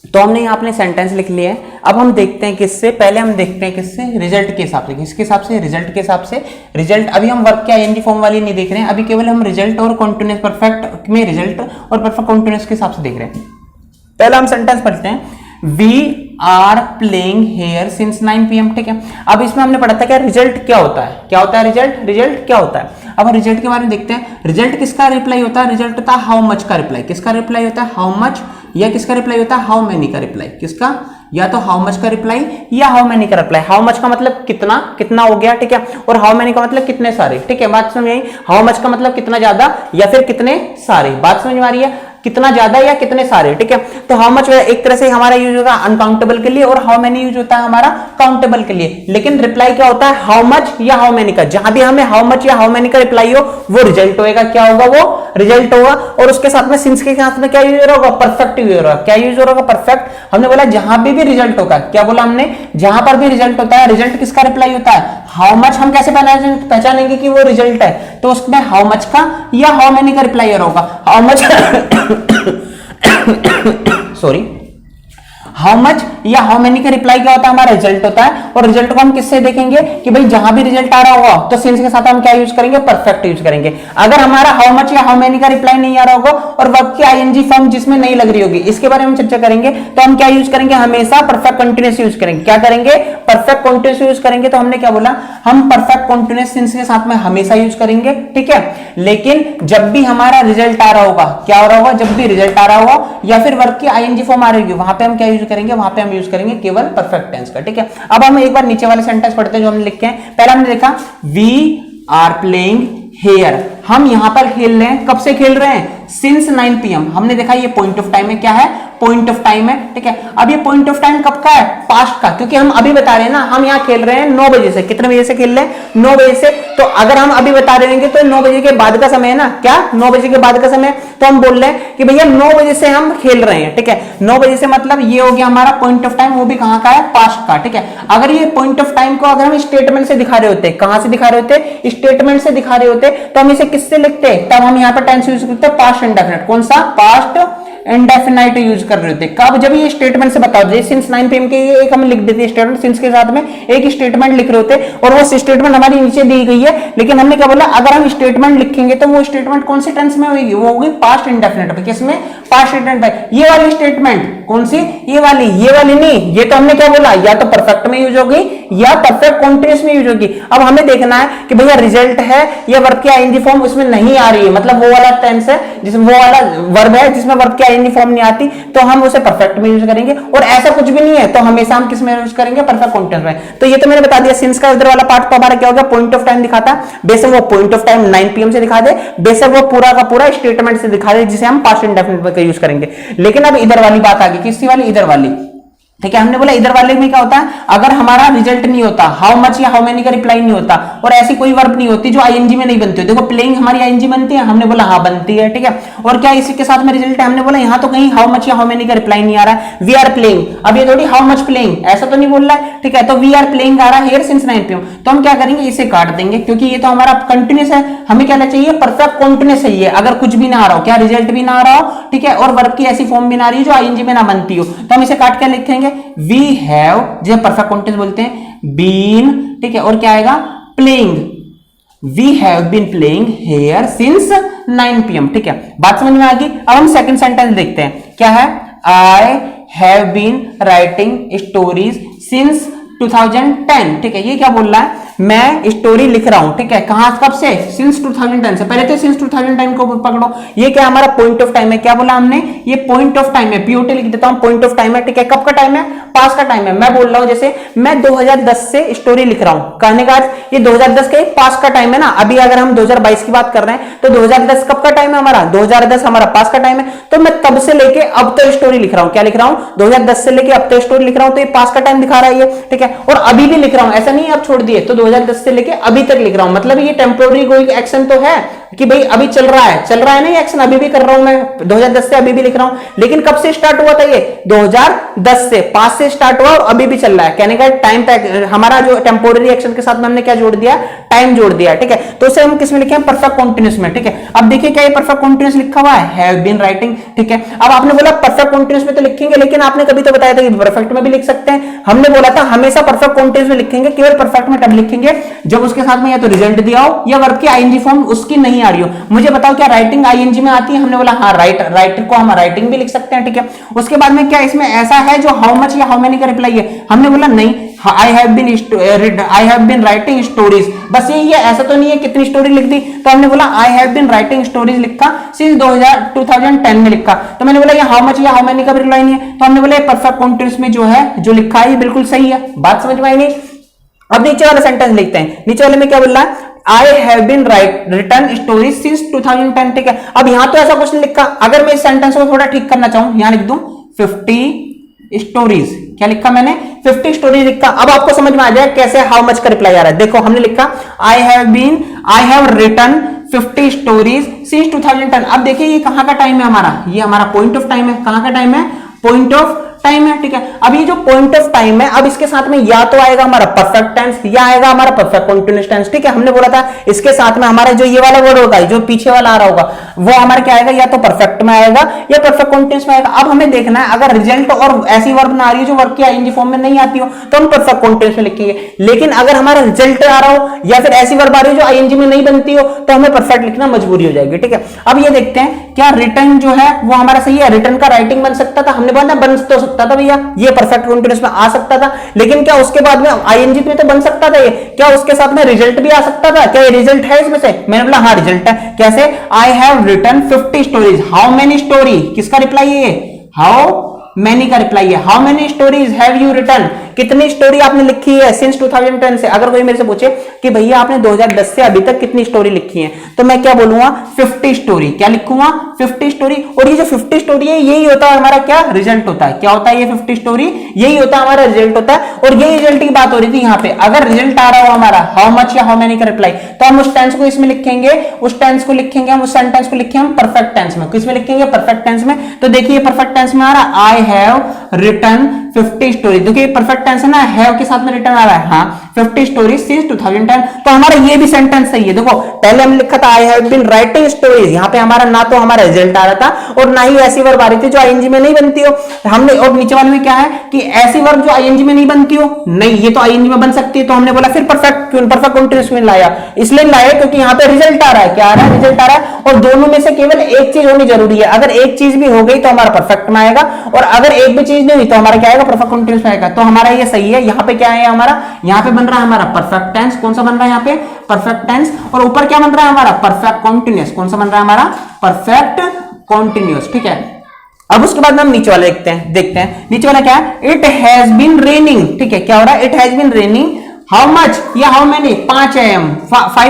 A: तो हमने यहाँ अपने सेंटेंस लिख लिए हैं। अब हम देखते हैं किससे, पहले हम देखते हैं किससे, रिजल्ट के हिसाब से। किसके हिसाब से? रिजल्ट के हिसाब से। रिजल्ट अभी हम वर्ब के आईएनजी फॉर्म वाली नहीं देख रहे हैं, अभी केवल हम रिजल्ट और कॉन्टिन्यूअस परफेक्ट में रिजल्ट और परफेक्ट कॉन्टिन्यूअस के हिसाब से देख रहे हैं। पहला हम सेंटेंस पढ़ते हैं, we are playing here since 9 PM। ठीक है, अब इसमें हमने पढ़ा था क्या रिजल्ट क्या होता है, क्या होता है रिजल्ट, रिजल्ट क्या होता है। अब हम रिजल्ट के बारे में देखते हैं। रिजल्ट किसका रिप्लाई होता है? रिजल्ट होता है हाउ मच का रिप्लाई। किसका रिप्लाई होता है? How much. या किसका रिप्लाई होता है? हाउ मेनी का रिप्लाई। किसका? या तो हाउ मच का रिप्लाई या हाउ मेनी का रिप्लाई। हाउ मच का मतलब कितना, कितना हो गया, ठीक है, और हाउ मेनी का मतलब कितने सारे। ठीक है, बात समझ आई? हाउ मच का मतलब कितना ज्यादा या फिर कितने सारे, बात समझ में आ रही है? कितना ज्यादा या कितने सारे। ठीक है, तो हाउ मच एक तरह से हमारा यूज होता है अनकाउंटेबल के लिए, और हाउ मेनी यूज होता है हमारा काउंटेबल के लिए। लेकिन रिप्लाई क्या होता है? हाउ मच या हाउ मेनी का। जहां भी हमें हाउ मच या हाउ मेनी का रिप्लाई हो वो रिजल्ट होएगा। क्या होगा? वो रिजल्ट होगा। और उसके साथ में सिंस के साथ में क्या यूज हो रहा होगा? परफेक्ट यूज हो रहा है। क्या यूज हो रहा होगा? परफेक्ट। हमने बोला जहां भी रिजल्ट होगा, क्या बोला हमने? जहां पर भी रिजल्ट होता है, रिजल्ट किसका रिप्लाई होता है? How much. हम कैसे पहचानेंगे कि वो रिजल्ट है? तो उसमें हाउ मच का या हाउ मेनी का रिप्लाई हो रहा होगा। How much sorry, how much या हाउ मेनी का रिप्लाई क्या होता है? हमारा रिजल्ट होता है। और रिजल्ट को हम किससे देखेंगे कि भाई जहां भी रिजल्ट आ रहा होगा तो सिंस के साथ हम क्या यूज करेंगे? परफेक्ट यूज करेंगे। अगर हमारा हाउ मच या हाउ मेनी का रिप्लाई नहीं आ रहा होगा और वर्ब की आईएनजी फॉर्म जिसमें नहीं लग रही होगी, इसके बारे में हम चर्चा करेंगे, तो हम क्या यूज करेंगे? हमेशा परफेक्ट कंटीन्यूअस यूज करेंगे। क्या करेंगे? परफेक्ट कंटीन्यूअस यूज करेंगे। तो हमने क्या बोला? हम परफेक्ट कंटीन्यूअस सिंस के साथ में हमेशा यूज करेंगे। ठीक है, लेकिन जब भी हमारा रिजल्ट आ रहा होगा, क्या हो रहा होगा? जब भी रिजल्ट आ रहा होगा या फिर वर्ब की आईएनजी फॉर्म आ रही होगी, वहां पे हम क्या यूज करेंगे? वहां पे हम यूज करेंगे केवल परफेक्ट टेंस का। ठीक है, अब हम एक बार नीचे वाले सेंटेंस पढ़ते हैं जो हमने लिखे हैं। पहला हमने देखा वी आर प्लेइंग हेयर। हम यहां पर खेल रहे हैं। कब से खेल रहे हैं? Since 9 PM। हमने देखा ये पॉइंट ऑफ टाइम है। क्या है? पॉइंट ऑफ टाइम है। ठीक है, अब ये पॉइंट ऑफ टाइम कब का है? पास्ट का, क्योंकि हम अभी बता रहे हैं ना, हम यहाँ खेल रहे हैं 9 बजे से। कितने बजे से खेल रहे हैं? 9 बजे से। तो अगर हम अभी बता रहे होंगे तो 9 बजे के बाद का समय है ना। क्या? 9 बजे के बाद का समय। तो हम बोल रहे हैं कि भैया 9 बजे से हम खेल रहे हैं। ठीक है, 9 बजे से मतलब ये हो गया हमारा पॉइंट ऑफ टाइम, वो भी कहां का है? पास्ट का। ठीक है, अगर ये पॉइंट ऑफ टाइम को अगर हम स्टेटमेंट से दिखा रहे होते, कहां से दिखा रहे होते? स्टेटमेंट से दिखा रहे होते, तो हम इसे किससे लिखते? तब हम यहाँ पर टेंस यूज करते हैं पास्ट इंडेफिनिट। कौन सा? पास्ट इंडेफिनाइट यूज कर रहे होते। कब? जब ये स्टेटमेंट से बता दो, सिंस 9 PM के एक हम लिख देते स्टेटमेंट, सिंस के साथ में एक स्टेटमेंट लिख रहे होते और वो स्टेटमेंट हमारी नीचे दी गई है। लेकिन हमने क्या बोला? अगर हम स्टेटमेंट लिखेंगे तो वो स्टेटमेंट कौन से टेंस में होगी? वो होगी पास्ट इंडेफिनिट में। किसमें? Past indefinite. ये वाली स्टेटमेंट कौन सी? ये वाली नहीं। ये तो हमने क्या बोला? या तो परफेक्ट में यूज होगी या परफेक्ट कॉन्टिन्यूअस में यूज होगी। अब हमें देखना है कि भैया रिजल्ट है या वर्ब की आईएनजी फॉर्म उसमें नहीं आ रही है, मतलब वो वाला टेंस है जिसमें वो वाला वर्ब है जिसमें वर्ब की आईएनजी फॉर्म नहीं आती, तो हम उसे परफेक्ट में यूज करेंगे। और ऐसा कुछ भी नहीं है तो हमेशा हम किस में यूज करेंगे? परफेक्ट कॉन्टिन्यूअस में। तो ये तो मैंने बता दिया। सिंस का इधर वाला पार्ट तो हमारा क्या हो गया? पॉइंट ऑफ टाइम दिखाता। बेशक वो पॉइंट ऑफ टाइम 9 PM से दिखा दे, बेशक वो पूरा का पूरा स्टेटमेंट से दिखा दे, जिसे हम पास्ट इंडेफिनिट में यूज करेंगे। लेकिन अब इधर वाली बात आ गई। किसकी वाली? इधर वाली। ठीक है, हमने बोला इधर वाले में क्या होता है? अगर हमारा रिजल्ट नहीं होता, हाउ मच या हाउ मेनी का रिप्लाई नहीं होता और ऐसी कोई वर्ब नहीं होती जो आईएनजी में नहीं बनती हो। देखो प्लेइंग हमारी आईएनजी बनती है, हमने बोला हाँ बनती है। ठीक है, और क्या इसी के साथ में रिजल्ट है? हमने बोला यहां तो कहीं हाउ मच या हाउ मेनी का रिप्लाई नहीं आ रहा है। वी आर प्लेइंग, अब ये थोड़ी हाउ मच प्लेइंग, ऐसा तो नहीं बोल रहा है। ठीक है, तो वी आर प्लेइंग आ रहा है हियर सिंस 9 PM। तो हम क्या करेंगे? इसे काट देंगे क्योंकि ये तो हमारा कंटिन्यूस है। हमें क्या चाहिए? परफेक्ट कंटिन्यूस चाहिए। अगर कुछ भी ना आ रहा हो, क्या रिजल्ट भी ना आ रहा हो, ठीक है, और वर्ब की ऐसी फॉर्म भी ना आ रही है जो आईएनजी में ना बनती हो, तो हम इसे काट के लिखेंगे वी हैव, जिसे परफेक्ट कॉन्टिन्यूअस बोलते हैं, बीन। ठीक है, और क्या आएगा? Playing. We have been playing here since 9 PM। ठीक है, बात समझ में आ गई। अब हम सेकंड सेंटेंस देखते हैं। क्या है? I have been writing stories since 2010। ठीक है, ये क्या बोल रहा है? मैं स्टोरी लिख रहा हूं, ठीक है, कहां कब से, सिंस 2010 से, पहले तो सिंस 2010 को पकड़ो, ये क्या हमारा पॉइंट ऑफ टाइम है, क्या बोला हमने, ये पॉइंट ऑफ टाइम है, पीओटी लिख देता हूं, पॉइंट ऑफ टाइम है, ठीक है, कब का टाइम है, पास का टाइम है। मैं बोल रहा हूं जैसे मैं 2010 से स्टोरी लिख रहा हूं, कहने का ये 2010 का एक पास का टाइम है ना, अभी अगर हम 2022 की बात कर रहे हैं तो 2010 कब का टाइम है हमारा, 2010 हमारा पास का टाइम है, तो मैं तब से लेके अब तक स्टोरी लिख रहा हूं, क्या लिख रहा हूं, 2010 से लेके अब तक स्टोरी लिख रहा हूं, तो ये पास का टाइम दिखा रहा है ये, ठीक है, और अभी भी लिख रहा हूं, ऐसा नहीं है अब छोड़ दिए, तो 2010 से लेके अभी तक लिख रहा हूं, मतलब ये टेम्पोररी गोइंग एक्शन तो है कि भाई अभी चल रहा है ना ये एक्शन, अभी भी कर रहा हूं मैं 2010 से, अभी भी लिख रहा हूं, लेकिन कब से स्टार्ट हुआ था ये, 2010 से, पास से स्टार्ट हुआ और अभी भी चल रहा है, कहने का टाइम तक हमारा जो टेम्पोररी एक्शन के साथ में हमने क्या जोड़ दिया, टाइम जोड़ दिया, ठीक है, तो उसे हम किसमें लिखे हैं, परफेक्ट कंटीन्यूअस में, ठीक है। अब देखिए क्या ये परफेक्ट कंटीन्यूअस लिखा हुआ है, हैव बीन राइटिंग, ठीक है। अब आपने बोला परफेक्ट कंटीन्यूअस में तो लिखेंगे, लेकिन आपने कभी तो बताया था कि परफेक्ट में भी लिख सकते हैं, हमने बोला था हमेशा परफेक्ट कंटीन्यूअस में लिखेंगे, केवल परफेक्ट में तब लिखेंगे जब उसके साथ में या तो रिजल्ट दिया हो या वर्ब की आईएनजी फॉर्म उसकी नहीं आ रही हो। मुझे बताओ क्या राइटिंग आईएनजी में आती है, हमने बोला हाँ, राइटर को हम राइटिंग भी लिख सकते हैं, ठीक है। उसके बाद में क्या इसमें ऐसा है जो हाउ मच या हाउ मेनी का रिप्लाई है, हमने बोला नहीं, I have been writing stories, बस यही है, ऐसा तो नहीं है कितनी स्टोरी लिख दी, तो हमने बोला I have been writing stories लिखा सिंस 2010 में लिखा, तो मैंने बोला ये हाउ मच या हाउ मेनी का रिप्लाई नहीं है, तो हमने बोला ये परफेक्ट कंटीन्यूअस में जो है जो लिखा है बिल्कुल सही है, बात समझ में आई नहीं। अब नीचे वाला सेंटेंस लिखते हैं, नीचे वाले में क्या बोल रहा है, I have been written stories since 2010, ठीक है। अब यहां तो ऐसा कुछ नहीं लिखा, अगर मैं इस सेंटेंस को थोड़ा ठीक करना चाहूं, यहां लिख दूं 50 स्टोरीज, क्या लिखा मैंने, 50 स्टोरीज लिखा। अब आपको समझ में आ जाए कैसे हाउ मच का रिप्लाई आ रहा है, देखो हमने लिखा I have return 50 stories since 2010। अब देखिए ये कहां का टाइम है हमारा, ये हमारा पॉइंट ऑफ टाइम है, कहां का टाइम है, पॉइंट ऑफ टाइम है, ठीक है। अब ये जो पॉइंट ऑफ टाइम है, अब इसके साथ में या तो आएगा हमारा परफेक्ट टेंस या आएगा हमारा परफेक्ट कंटीन्यूअस टेंस, ठीक है। हमने बोला था इसके साथ में हमारा जो ये वाला वर्ड होगा, जो पीछे वाला आ रहा होगा, वो हमारा क्या आएगा, या तो परफेक्ट में आएगा या परफेक्ट कंटीन्यूअस में आएगा। अब हमें देखना है अगर रिजल्ट और ऐसी वर्ब ना आ रही है जो वर्ब की आईएनजी फॉर्म में नहीं आती हो, तो हम परफेक्ट कंटीन्यूअस में लिखेंगे, लेकिन अगर हमारा रिजल्ट आ रहा हो या फिर ऐसी वर्ब आ रही हो जो आईएनजी में नहीं बनती हो, तो हमें परफेक्ट लिखना मजबूरी हो जाएगी, ठीक है। अब ये देखते हैं क्या रिटर्न जो है वो हमारा सही है, रिटर्न का राइटिंग बन सकता था, हमने बोला बन तो सकता था भैया, ये परफेक्ट कंटीन्यूअस में आ सकता था, लेकिन क्या उसके बाद में आईएनजी में तो बन सकता था ये, क्या उसके साथ में रिजल्ट भी आ सकता था, क्या ये रिजल्ट है इसमें से, मैंने बोला हाँ रिजल्ट है, कैसे, I have written 50 stories, how many story, किसका रिप्लाई है ये, हाउ मैनी का रिप्लाई है, how many stories have you written, कितनी स्टोरी आपने लिखी है सिंस 2010 से। अगर कोई मेरे से पूछे कि भैया आपने 2010 से अभी तक कितनी स्टोरी लिखी है, तो मैं क्या बोलूंगा 50 स्टोरी, क्या लिखूंगा 50 स्टोरी। और ये जो 50 स्टोरी है यही होता है हमारा क्या रिजल्ट होता है, क्या होता है ये 50 स्टोरी, यही होता है हमारा रिजल्ट होता है। और ये रिजल्ट की बात हो रही थी यहाँ पे, अगर रिजल्ट आ रहा हो हमारा हाउ मच या हाउ मेनी का रिप्लाई, तो हम उस टेंस को इसमें लिखेंगे, उस टेंस को लिखेंगे हम, उस सेंटेंस को लिखेंगे हम परफेक्ट टेंस में, किसमें लिखेंगे, परफेक्ट टेंस में। तो देखिए परफेक्ट टेंस में आ रहा आई हैव रिटन 50 स्टोरी, देखिए परफेक्ट टेंस है ना, हैव के साथ में रिटर्न आ रहा है, हाँ 50 स्टोरी सिंस 2010, तो हमारा ये भी सेंटेंस सही है। देखो पहले हमने लिखा था I have been writing stories, यहाँ पे हमारा ना तो हमारा रिजल्ट आ रहा था और ना ही ऐसी वर्ब आ रही थी जो आईएनजी में नहीं बनती हो हमने, और नीचे वाले में क्या है कि ऐसी वर्ब जो आईएनजी में नहीं बनती हो, नहीं ये तो आईएनजी में बन सकती है, तो हमने बोला फिर परफेक्ट कंटीन्यूअस में लाया, इसलिए लाया क्योंकि यहाँ पे रिजल्ट आ रहा है, क्या आ रहा है, रिजल्ट आ रहा है, और दोनों में से केवल एक चीज होनी जरूरी है, अगर एक चीज भी हो गई तो हमारा परफेक्ट में आएगा, और अगर एक भी चीज नहीं हुई तो हमारा क्या आएगा, परफेक्ट कंटीन्यूअस में आएगा। तो हमारा ये सही है, यहाँ पे क्या है हमारा, यहाँ पे बन रहा है हमारा परफेक्ट टेंस, कौन सा बन रहा है यहाँ पे, परफेक्ट टेंस, और ऊपर क्या बन रहा है हमारा परफेक्ट कंटीन्यूअस, कौन सा बन रहा है हमारा परफेक्ट कंटीन्यूअस, ठीक है। अब उसके बाद हम नीचे वाले देखते हैं नीचे वाला क्या है, इट हैज बीन रेनिंग, ठीक है, क्या हो रहा है, it has been raining how much या हाउ मेनी 5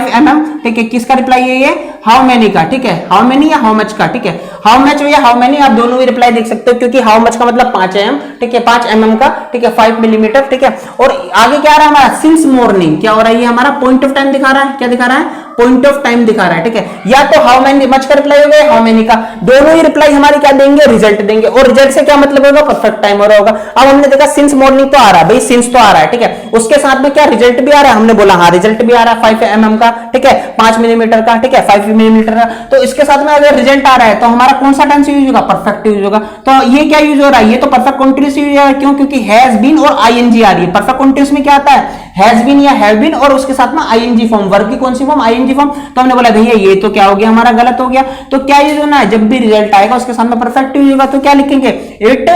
A: mm, ठीक है, किसका रिप्लाई है ये, हाउ मेनी का, ठीक है, हाउ मेनी या हाउ मच का, ठीक है, हाउ मच या हाउ मेनी आप दोनों ही रिप्लाई देख सकते हो, क्योंकि हाउ मच का मतलब 5 mm, ठीक है, 5 mm का, ठीक है, 5 मिलीमीटर, ठीक है। और आगे क्या आ रहा है हमारा, सिंस मॉर्निंग, क्या हो रहा है ये हमारा पॉइंट ऑफ टाइम दिखा रहा है, क्या दिखा रहा है, पॉइंट ऑफ टाइम दिखा रहा है, ठीक है। या तो हाउ मेनी मच का रिप्लाई हो गया, हाउ मेनी का, दोनों ही रिप्लाई हमारी क्या देंगे, रिजल्ट देंगे, और रिजल्ट से क्या मतलब होगा, परफेक्ट टाइम हो रहा होगा। अब हमने देखा सिंस मॉर्निंग तो आ रहा है भाई, सिंस तो आ रहा है, ठीक है, उसके साथ में क्या रिजल्ट भी आ रहा है, हमने बोला हाँ रिजल्ट भी आ रहा है 5 mm का, ठीक है, 5 मिलीमीटर का, ठीक है, 5 मिलीमीटर का, तो इसके साथ में अगर रिजल्ट आ रहा है तो हमारा कौन सा टेंस यूज होगा, परफेक्ट यूज होगा। तो ये क्या यूज हो रहा है, ये तो परफेक्ट कंटीन्यूअस यूज हो रहा है, क्यों, क्योंकि हैज बीन और आईएनजी आ रही है। परफेक्ट कंटीन्यूअस में क्या आता है, हैज बीन या हैव बीन और उसके साथ में आईएनजी फॉर्म, वर्ब की कौन सी फॉर्म, आईएनजी फॉर्म। तो हमने बोला भैया ये तो क्या हो गया हमारा, गलत हो गया, तो क्या यूज होना है, जब भी रिजल्ट आएगा उसके सामने परफेक्ट यूज होगा, तो क्या लिखेंगे, इट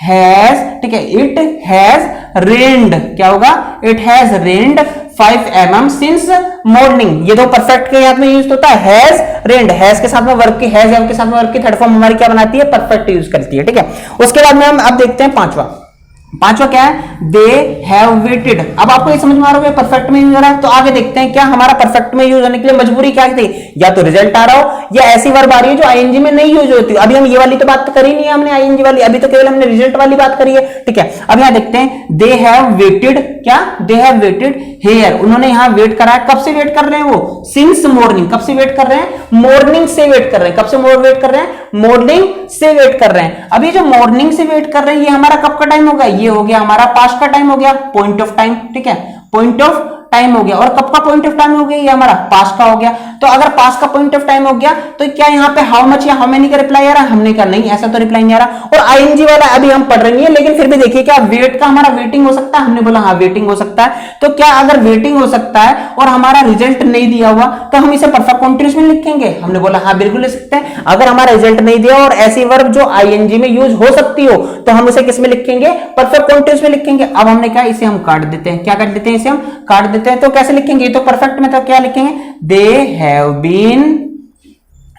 A: हैज, ठीक है, इट हैज रेन्ड, क्या होगा, it has rained 5 mm since morning. ये दो परफेक्ट के साथ में यूज होता है, हैज रेन्ड, हैज के साथ में वर्ब की, हैज के साथ में वर्ब की थर्ड फॉर्म हमारी क्या बनाती है, परफेक्ट यूज करती है, ठीक है। उसके बाद में हम अब देखते हैं पांचवा क्या है, दे हैव वेटेड। अब आपको ये समझ में आ रहा है परफेक्ट में यूज हो रहा है, तो आगे देखते हैं क्या हमारा परफेक्ट में यूज होने के लिए मजबूरी क्या थी, या तो रिजल्ट आ रहा हो या ऐसी वर्ब आ रही है जो आईएनजी में नहीं यूज होती। अभी हम ये वाली तो बात करी नहीं है हमने आईएनजी वाली, अभी तो केवल हमने रिजल्ट वाली बात करी है, ठीक है। अब यहां देखते हैं दे हैव वेटेड, क्या दे हैव वेटेड हेयर, उन्होंने यहां वेट करा है। कब से वेट कर रहे हैं वो, सिंस मॉर्निंग। कब से वेट कर रहे हैं, मॉर्निंग से वेट कर रहे हैं। कब से वेट कर रहे हैं, मॉर्निंग से वेट कर रहे हैं। अभी जो मॉर्निंग से वेट कर रहे हैं ये हमारा कब का टाइम होगा, ये हो गया हमारा पास्ट का टाइम हो गया, पॉइंट ऑफ टाइम, ठीक है, पॉइंट ऑफ टाइम हो गया। और कब का पॉइंट ऑफ टाइम हो गया, ये हमारा पास्ट का हो गया। तो अगर पास्ट का पॉइंट ऑफ टाइम हो गया तो क्या यहाँ पे हाउ मच या हाउ मेनी का रिप्लाई आ रहा है, हमने कहा नहीं, ऐसा तो रिप्लाई नहीं आ रहा। और आईएनजी वाला अभी हम पढ़ रहे हैं, लेकिन फिर भी देखिए क्या वेट का हमारा वेटिंग हो सकता है, हमने बोला हाँ वेटिंग हो सकता है। तो क्या अगर वेटिंग हो सकता है और हमारा रिजल्ट नहीं दिया हुआ तो हम इसे परफेक्ट कंटीन्यूअस में लिखेंगे, हमने बोला हाँ बिल्कुल लिख सकते हैं। अगर हमारा रिजल्ट नहीं दिया और ऐसी वर्ब जो आईएनजी में यूज हो सकती हो तो हम इसे किस में लिखेंगे, परफेक्ट कंटीन्यूअस में लिखेंगे। अब हमने कहा इसे हम काट देते हैं, क्या कर देते हैं, इसे हम काट देते हैं। तो कैसे लिखेंगे, तो परफेक्ट में तो क्या लिखेंगे, they have been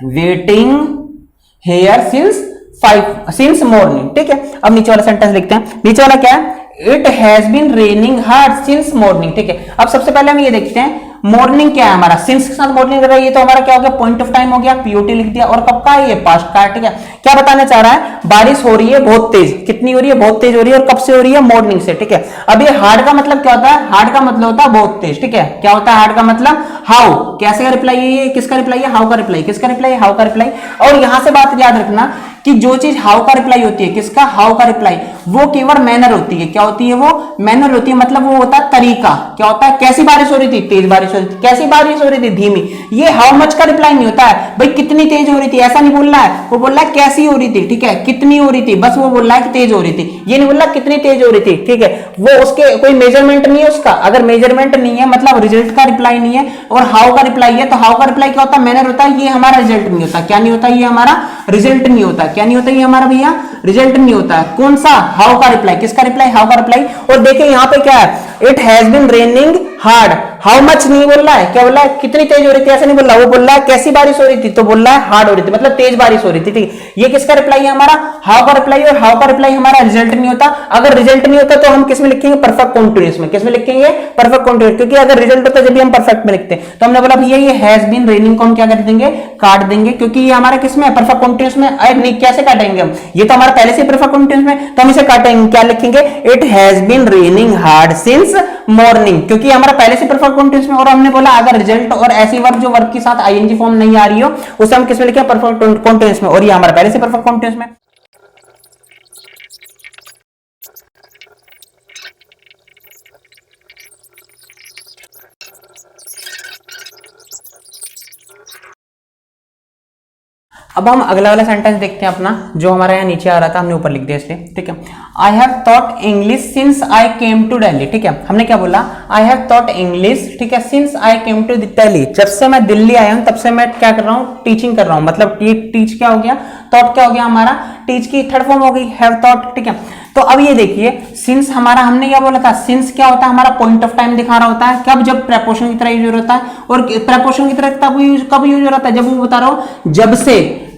A: waiting here since morning, ठीक है। अब नीचे वाला सेंटेंस लिखते हैं, नीचे वाला क्या है, it has been raining hard since morning, ठीक है। अब सबसे पहले हम ये देखते हैं मॉर्निंग क्या है हमारा, सिंस के साथ मॉर्निंग रहा है, ये तो हमारा क्या हो गया, पॉइंट ऑफ टाइम हो गया, पीओटी लिख दिया। और कब का है, ये पास्ट का है, ठीक है। क्या बताना चाह रहा है, बारिश हो रही है बहुत तेज, कितनी हो रही है, बहुत तेज हो रही है। और कब से हो रही है, मॉर्निंग से, ठीक है। अब ये हार्ड का मतलब क्या होता है, हार्ड का मतलब होता है बहुत तेज, ठीक है। क्या होता है हार्ड का मतलब, हाउ, कैसे का रिप्लाई है, किसका रिप्लाई है, हाउ का रिप्लाई, किसका रिप्लाई, हाउ का रिप्लाई। और यहां से बात याद रखना कि जो चीज हाउ का रिप्लाई होती है, किसका, हाउ का रिप्लाई, वो केवल मैनर होती है। क्या होती है, वो मैनर होती है, मतलब वो होता है तरीका। क्या होता है, कैसी बारिश हो रही थी, तेज बारिश हो रही थी, कैसी बारिश हो रही थी, धीमी। ये हाउ मच का रिप्लाई नहीं होता है, भाई कितनी तेज हो रही थी ऐसा नहीं बोल रहा है, वो बोल रहा है कैसी हो रही थी, ठीक है, कितनी हो रही थी, बस वो बोल रहा है कि तेज हो रही थी, ये नहीं बोल रहा कितनी तेज हो रही थी, ठीक है। वो उसके कोई मेजरमेंट नहीं है उसका, अगर मेजरमेंट नहीं है मतलब रिजल्ट का रिप्लाई नहीं है, और हाउ का रिप्लाई है, तो हाउ का रिप्लाई क्या होता है, मैनर होता है, ये हमारा रिजल्ट नहीं होता। क्या नहीं होता, ये हमारा रिजल्ट नहीं होता। क्या नहीं होता, ये हमारा भैया रिजल्ट नहीं होता है। कौन सा, हाउ का रिप्लाई, किसका रिप्लाई, हाउ का रिप्लाई। और देखिए यहां पे क्या है, it has been raining hard, how much नहीं बोल रहा है, क्या बोल रहा है, कितनी तेज हो रही थी ऐसा नहीं बोल रहा, वो बोल रहा है कैसी बारिश हो रही थी, तो बोल रहा है हार्ड हो रही थी, मतलब तेज बारिश हो रही थी, ठीक। ये किसका रिप्लाई है, हमारा हाउ का रिप्लाई। और हाउ का रिप्लाई हमारा रिजल्ट नहीं होता। अगर रिजल्ट नहीं होता तो हम किस में लिखेंगे, परफेक्ट कंटीन्यूअस में। किस में लिखेंगे, परफेक्ट कंटीन्यूअस, क्योंकि अगर रिजल्ट होता जब भी हम परफेक्ट में लिखते हैं। तो हमने बोला भैया ये हैज बीन रेनिंग को हम क्या कर देंगे, काट देंगे, क्योंकि ये हमारा किस में, परफेक्ट कंटीन्यूअस में। अरे नहीं, कैसे काटेंगे हम, ये तो हमारा पहले से परफेक्ट कंटीन्यूअस में, तो हम इसे काटेंगे, क्या लिखेंगे, it has been raining hard since morning, क्योंकि हमारा पहले से परफेक्ट कंटीन्यूअस में। और हमने बोला अगर रिजल्ट और ऐसी वर्ब जो वर्ब के साथ आईएनजी फॉर्म नहीं आ रही हो उसे हम किस में लिखें, परफेक्ट कंटीन्यूअस में। और ये हमारा पहले से परफेक्ट कंटीन्यूअस में। अब हम अगला वाला सेंटेंस देखते हैं अपना, जो हमारा यहाँ नीचे आ रहा था, हमने ऊपर लिख दिया इसलिए, ठीक है। I have taught English since I came to Delhi, ठीक है। हमने क्या बोला, आई हैव टॉट इंग्लिश, ठीक है, since I came to Delhi, जब से मैं दिल्ली आया हूं तब से मैं क्या कर रहा हूँ, टीचिंग कर रहा हूँ। मतलब टीच क्या हो गया, टॉट क्या हो गया हमारा, टीच की थर्ड फॉर्म हो गई, हैव टॉट, ठीक है। तो अब ये देखिए सिंस हमारा, हमने क्या बोला था, सिंस क्या होता है, हमारा पॉइंट ऑफ टाइम दिखा रहा होता है, कब, जब प्रेपोजिशन की तरह यूज होता है। और प्रेपोजिशन की तरह कब यूज हो रहा था, जब वो बता रहा हूं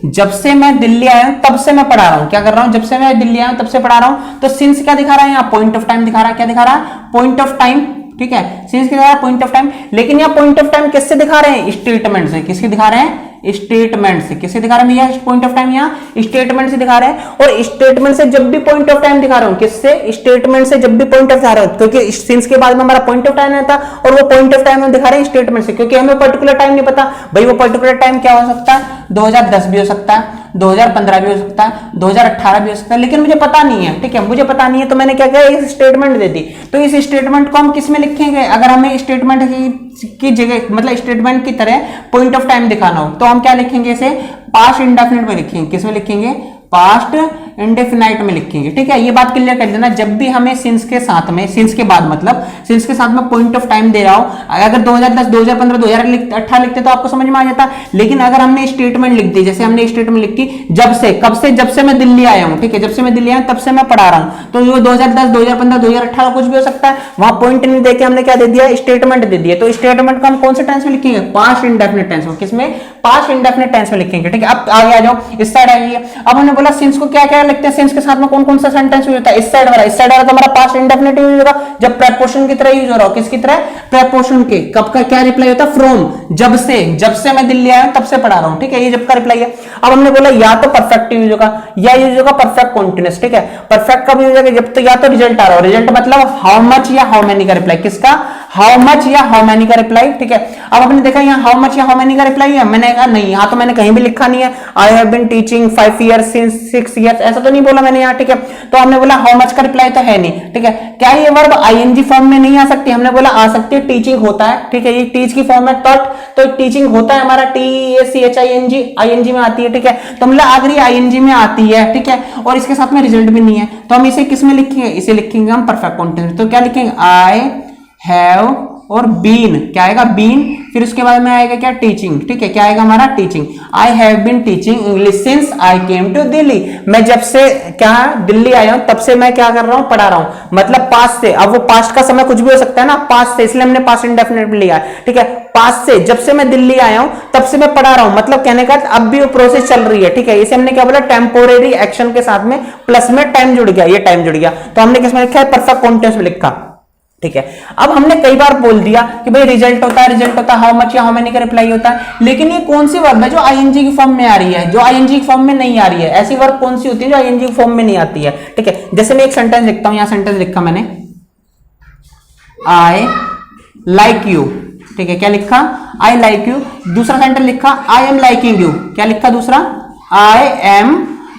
A: जब से मैं दिल्ली आया हूं तब से मैं पढ़ा रहा हूं, क्या कर रहा हूं, जब से मैं दिल्ली आया हूं तब से पढ़ा रहा हूं। तो सिंस क्या दिखा रहा है, यहाँ पॉइंट ऑफ टाइम दिखा रहा है, क्या दिखा रहा है, पॉइंट ऑफ टाइम, ठीक है। सिंस क्या दिखा रहा है, पॉइंट ऑफ टाइम। लेकिन यहाँ पॉइंट ऑफ टाइम किससे दिखा रहे हैं, स्टेटमेंट से। किसके दिखा रहे हैं, स्टेटमेंट से। किससे दिखा रहे हैं भैया, पॉइंट ऑफ टाइम यहाँ स्टेटमेंट से दिखा रहे हैं। और स्टेटमेंट से जब भी पॉइंट ऑफ टाइम दिखा रहा हूं, किससे, स्टेटमेंट से जब भी पॉइंट ऑफ दिखा रहा हूं, क्योंकि सिंस के बाद में हमारा पॉइंट ऑफ टाइम आता है, और वो पॉइंट ऑफ टाइम हम दिखा रहे हैं स्टेटमेंट से, क्योंकि हमें पर्टिकुलर टाइम नहीं पता भाई, वो पर्टिकुलर टाइम क्या हो सकता है, 2010 भी हो सकता है, 2015 भी हो सकता है, 2018 भी हो सकता है, लेकिन मुझे पता नहीं है, ठीक है, मुझे पता नहीं है। तो मैंने क्या किया, इस स्टेटमेंट दे दी। तो इस स्टेटमेंट को हम किस में लिखेंगे, अगर हमें स्टेटमेंट की जगह, मतलब स्टेटमेंट की तरह पॉइंट ऑफ टाइम दिखाना हो, तो हम क्या लिखेंगे, इसे पास्ट इंडेफिनिट में लिखेंगे। किस में लिखेंगे, पास्ट इंडेफिनाइट में लिखेंगे, ठीक है। ये बात क्लियर कर देना, जब भी हमें सिंस के साथ में, सिंस के बाद मतलब सिंस के साथ में पॉइंट ऑफ टाइम दे रहा हूं, अगर 2010, 2015, 2018 लिखते तो आपको समझ में आ जाता, लेकिन अगर हमने स्टेटमेंट लिख दी, जैसे हमने स्टेटमेंट लिखी जब से, कब से, जब से मैं दिल्ली आया हूं, ठीक है, जब से मैं दिल्ली आया तब से मैं पढ़ा रहा हूं, तो ये 2010, 2015, 2018 कुछ भी हो सकता है, वहां पॉइंट नहीं देके हमने क्या दे दिया, स्टेटमेंट दे दिया। तो स्टेटमेंट को हम कौन से टेंस में लिखेंगे, पास्ट इंडेफिनिट टेंस में, किसमें, पास्ट इंडेफिनिट टेंस में लिखेंगे, ठीक है। अब आगे आ जाओ, इस साइड आइए। अब हमने बोला सिंस को क्या क्या लिखते हैं, सिंस के साथ में कौन कौन सा सेंटेंस यूज होता है, इस साइड वाला, इस साइड वाला तो हमारा पास्ट इंडेफिनिट यूज होगा, जब प्रेपोजिशन की तरह यूज हो रहा हो, किसकी तरह, प्रेपोजिशन के। कब का क्या रिप्लाई होता है, फ्रॉम, जब से मैं दिल्ली आया हूं तब से पढ़ा रहा हूं, ठीक है, ये जब का रिप्लाई है। अब हमने बोला या तो परफेक्ट यूज होगा या यूज होगा परफेक्ट कॉन्टिन्यूअस, ठीक है। परफेक्ट कब यूज होगा, जब तो या तो रिजल्ट आ रहा हो, रिजल्ट मतलब हाउ मच या हाउ मेनी का रिप्लाई, किसका, हाउ मच या हाउ मेनी का रिप्लाई, ठीक है। अब हमने देखा यहाँ हाउ मच या हाउ मेनी का रिप्लाई है, मैंने कहा नहीं, यहाँ तो मैंने कहीं भी लिखा नहीं है, I have been teaching 5 years since 6 years, ऐसा तो नहीं बोला मैंने यहाँ, ठीक है। तो हमने बोला हाउ मच का रिप्लाई तो है नहीं, ठीक है। क्या ये वर्ब आईएनजी फॉर्म में नहीं आ सकती, हमने बोला आ सकती है, टीचिंग होता है, ठीक है, ये टीच की फॉर्म है, टॉट, तो टीचिंग होता है हमारा TEACHING, आईएनजी में आती है, ठीक है। तो मतलब आखिरी आईएनजी में आती है, ठीक है, और इसके साथ में रिजल्ट भी नहीं है, तो हम इसे किस में लिखेंगे, इसे लिखेंगे हम परफेक्ट कॉन्टिन्यूअस। तो क्या लिखेंगे, आई हैव और बीन, क्या आएगा, बीन, फिर उसके बाद में आएगा क्या, टीचिंग, ठीक है, क्या आएगा हमारा, teaching. I have been teaching English since I came to Delhi, मैं जब से क्या दिल्ली आया हूं तब से मैं क्या कर रहा हूं, पढ़ा रहा हूं, मतलब पास्ट से। अब वो पास्ट का समय कुछ भी हो सकता है ना, पास्ट से, इसलिए हमने पास्ट इंडेफिनिट लिया है, ठीक है। पास्ट से, जब से मैं दिल्ली आया हूं तब से मैं पढ़ा रहा हूं, मतलब कहने का अब भी वो प्रोसेस चल रही है, ठीक है। इसे हमने क्या बोला, टेम्पोरेरी एक्शन के साथ में प्लस में टाइम जुड़ गया, ये टाइम जुड़ गया, तो हमने किसमें लिखा है, परफेक्ट कॉन्टिन्यूअस में लिखा, ठीक है। अब हमने कई बार बोल दिया कि भाई रिजल्ट होता है, रिजल्ट होता है, हाउ मच या हाउ मेनी का रिप्लाई होता है, लेकिन ये कौन सी वर्ब है जो आईएनजी की फॉर्म में आ रही है, जो आईएनजी की फॉर्म में नहीं आ रही है, ऐसी वर्ब कौन सी होती है जो आईएनजी की फॉर्म में नहीं आती है, ठीक है। जैसे मैं एक सेंटेंस लिखता हूं, यहां सेंटेंस लिखा मैंने, आई लाइक यू, ठीक है, क्या लिखा, आई लाइक यू। दूसरा सेंटेंस लिखा, आई एम लाइकिंग यू, क्या लिखा दूसरा, आई एम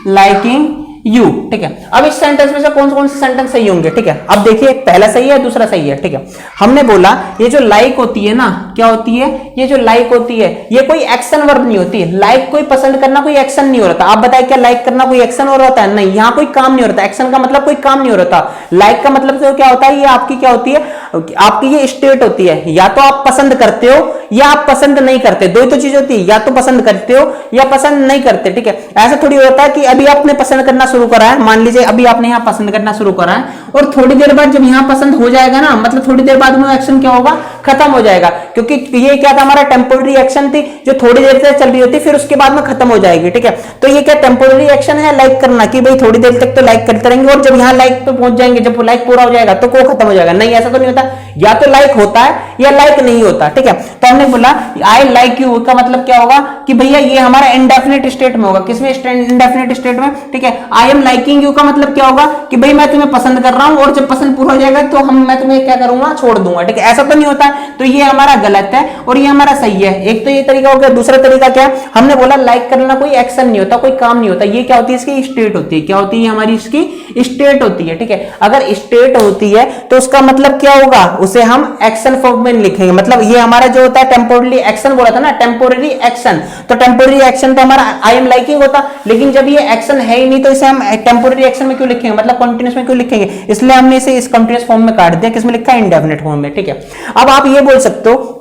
A: लाइकिंग यू, ठीक है। अब इस सेंटेंस में से कौन से सेंटेंस सही होंगे, ठीक है। अब देखिए पहला सही है, दूसरा सही है, ठीक है। हमने बोला ये जो लाइक होती है ना, क्या होती है, ये जो लाइक होती है ये कोई एक्शन वर्ब नहीं होती, लाइक कोई पसंद करना कोई एक्शन नहीं हो रहा था। आप बताएं क्या लाइक करना कोई एक्शन हो रहा है, नहीं, यहाँ कोई काम नहीं हो रहा था, एक्शन का मतलब कोई काम नहीं हो रहा था। लाइक का मतलब तो क्या होता है, ये आपकी क्या होती है, आपकी ये स्टेट होती है, या तो आप पसंद करते हो या आप पसंद नहीं करते, दो ही तो चीज होती है, या तो पसंद करते हो या पसंद नहीं करते, ठीक है। ऐसा थोड़ी होता है कि अभी आपने पसंद करना शुरू करा है, मान लीजिए अभी आपने यहाँ पसंद करना शुरू करा है, और थोड़ी देर बाद जब यहाँ पसंद हो जाएगा ना, मतलब थोड़ी देर बाद में एक्शन क्या होगा, खत्म हो जाएगा, क्योंकि ये क्या था, हमारा टेम्पोररी एक्शन थी जो थोड़ी देर से चल रही होती, फिर उसके बाद में खत्म हो जाएगी, ठीक है। तो ये क्या टेम्पोररी एक्शन है, लाइक करना, कि भाई थोड़ी देर तक तो लाइक करते रहेंगे, और जब यहाँ लाइक पे पहुंच जाएंगे, जब वो लाइक पूरा हो जाएगा तो वो खत्म हो जाएगा, नहीं, ऐसा तो नहीं होता, या तो लाइक होता है या लाइक नहीं होता, ठीक है। तो हमने बोला आई लाइक यू का मतलब क्या होगा कि भैया ये हमारा इंडेफिनिट स्टेट में होगा, किसमें, इंडेफिनिट स्टेट में, ठीक है। आई एम लाइकिंग यू का मतलब क्या होगा कि भाई मैं तुम्हें पसंद कर रहा हूं, और जब पसंद पूरा हो जाएगा तो मैं तुम्हें क्या करूंगा, छोड़ दूंगा, ठीक है। ऐसा तो नहीं होता है, तो ये हमारा गलत है और ये हमारा सही है। एक तो ये तरीका हो गया, दूसरा तरीका क्या, हमने बोला लाइक करना कोई एक्शन नहीं होता, कोई काम नहीं होता, ये क्या होती है, इसकी स्टेट होती है, क्या होती है, हमारी इसकी स्टेट होती है, ठीक है। अगर स्टेट होती है तो उसका मतलब क्या होगा, उसे हम एक्शन फॉर्म में लिखेंगे, मतलब ये हमारा जो होता है टेम्पोररी एक्शन बोला था ना, टेम्पोररी एक्शन, तो टेम्पोररी एक्शन तो हमारा आई एम लाइकिंग होता, लेकिन जब ये एक्शन है ही नहीं तो इसे हम टेम्पोररी एक्शन में क्यों लिखेंगे, मतलब कंटीन्यूअस में क्यों लिखेंगे, इसलिए हमने इसे इस कंटीन्यूअस फॉर्म में काट दिया, किसमें लिखा है, इंडेफिनिट फॉर्म में, ठीक है। अब आप ये बोल सकते हो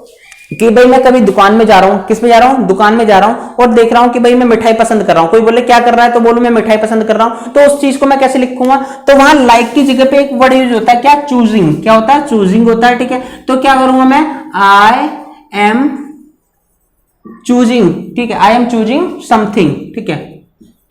A: कि भाई मैं कभी दुकान में जा रहा हूं, किस में जा रहा हूं, दुकान में जा रहा हूं, और देख रहा हूं कि भाई मैं मिठाई पसंद कर रहा हूं, कोई बोले क्या कर रहा है, तो बोलूं मैं मिठाई पसंद कर रहा हूं, तो उस चीज को मैं कैसे लिखूंगा, तो वहां लाइक की जगह पे एक वर्ड यूज होता है, क्या, चूजिंग, क्या होता है, चूजिंग होता है, ठीक है। तो क्या करूंगा मैं, आई एम चूजिंग, ठीक है, आई एम चूजिंग समथिंग, ठीक है,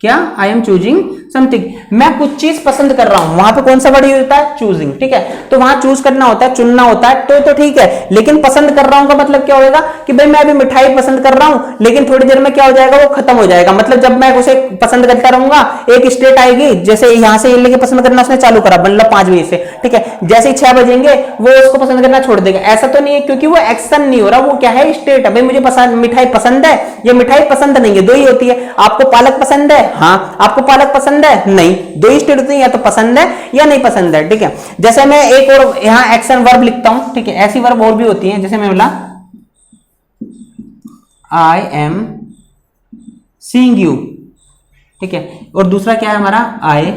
A: क्या, आई एम चूजिंग समथिंग, मैं कुछ चीज पसंद कर रहा हूं, वहां पे कौन सा वर्ड यूज होता है, चूजिंग, ठीक है। तो वहां चूज करना होता है, चुनना होता है, तो ठीक है, लेकिन पसंद कर रहा हूं का मतलब क्या होगा कि भाई मैं अभी मिठाई पसंद कर रहा हूं, लेकिन थोड़ी देर में क्या हो जाएगा, वो खत्म हो जाएगा, मतलब जब मैं उसे पसंद करता रहूंगा एक स्टेट आएगी, जैसे यहां से लेके पसंद करना उसने चालू करा, मतलब 5 बजे से, ठीक है, जैसे ही 6 बजेंगे वो उसको पसंद करना छोड़ देगा, ऐसा तो नहीं है, क्योंकि वो एक्शन नहीं हो रहा, वो क्या है, स्टेट है, भाई मुझे पसंद, मिठाई पसंद है, ये मिठाई पसंद नहीं है, दो ही होती है। आपको पालक पसंद है, हाँ, आपको पालक पसंद है, नहीं, दो ही स्टेट होती है, या तो पसंद है या नहीं पसंद है, ठीक है। जैसे मैं एक और यहां एक्शन वर्ब लिखता हूं, ठीक है, ऐसी वर्ब और भी होती है, जैसे मैं बोला आई एम सीइंग यू, ठीक है। और दूसरा क्या है हमारा, आई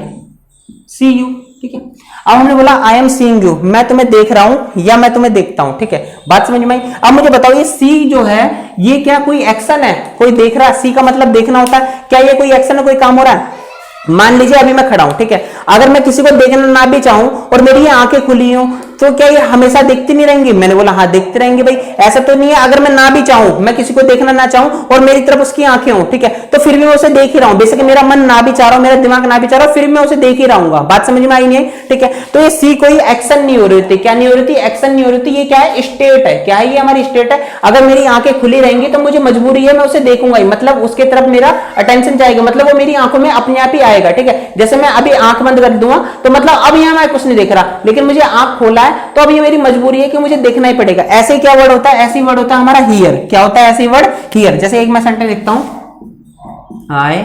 A: सी यू, ठीक है। अब हमने बोला आई एम सीइंग यू, मैं तुम्हें देख रहा हूं या मैं तुम्हें देखता हूं, ठीक है। बात समझ में आई। अब मुझे बताओ ये सी जो है ये क्या कोई एक्शन है, कोई देख रहा है, सी का मतलब देखना होता है, क्या ये कोई एक्शन है, कोई काम हो रहा है। मान लीजिए अभी मैं खड़ा हूं, ठीक है, अगर मैं किसी को देखना ना भी चाहूं और मेरी ये आंखें खुली हो तो क्या ये हमेशा देखती नहीं रहेंगी। मैंने बोला हाँ देखती रहेंगी भाई, ऐसा तो नहीं है अगर मैं ना भी चाहूं, मैं किसी को देखना ना चाहूं और मेरी तरफ उसकी आंखें हो, ठीक है, तो फिर भी मैं उसे देख ही रहा हूं। बेशक मेरा मन ना भी चाह रहा हूं, मेरा दिमाग ना भी चाह रहा, फिर भी मैं उसे देख ही रहूंगा। बात समझ में आई नहीं, ठीक है। तो ये सी कोई एक्शन नहीं हो रही थी, क्या नहीं हो रही थी, एक्शन नहीं हो रही थी। ये क्या है, स्टेट है। क्या है ये, हमारी स्टेट है। अगर मेरी आंखें खुली रहेंगी तो मुझे मजबूरी है मैं उसे देखूंगा ही, मतलब उसके तरफ मेरा अटेंशन जाएगा, मतलब वो मेरी आंखों में अपने आप ही आएगा, ठीक है। जैसे मैं अभी आंख बंद कर दूंगा तो मतलब अब यहां मैं कुछ नहीं देख रहा, लेकिन मुझे आंख खोला है तो अब ये मेरी मजबूरी है कि मुझे देखना ही पड़ेगा। ऐसे क्या वर्ड होता है, ऐसी वर्ड होता है हमारा हियर। क्या होता है ऐसी वर्ड, हियर। जैसे एक मैं सेंटेंस लिखता हूं, आई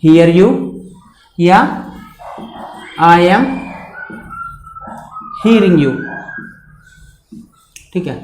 A: हियर यू या आई एम हियरिंग यू, ठीक है।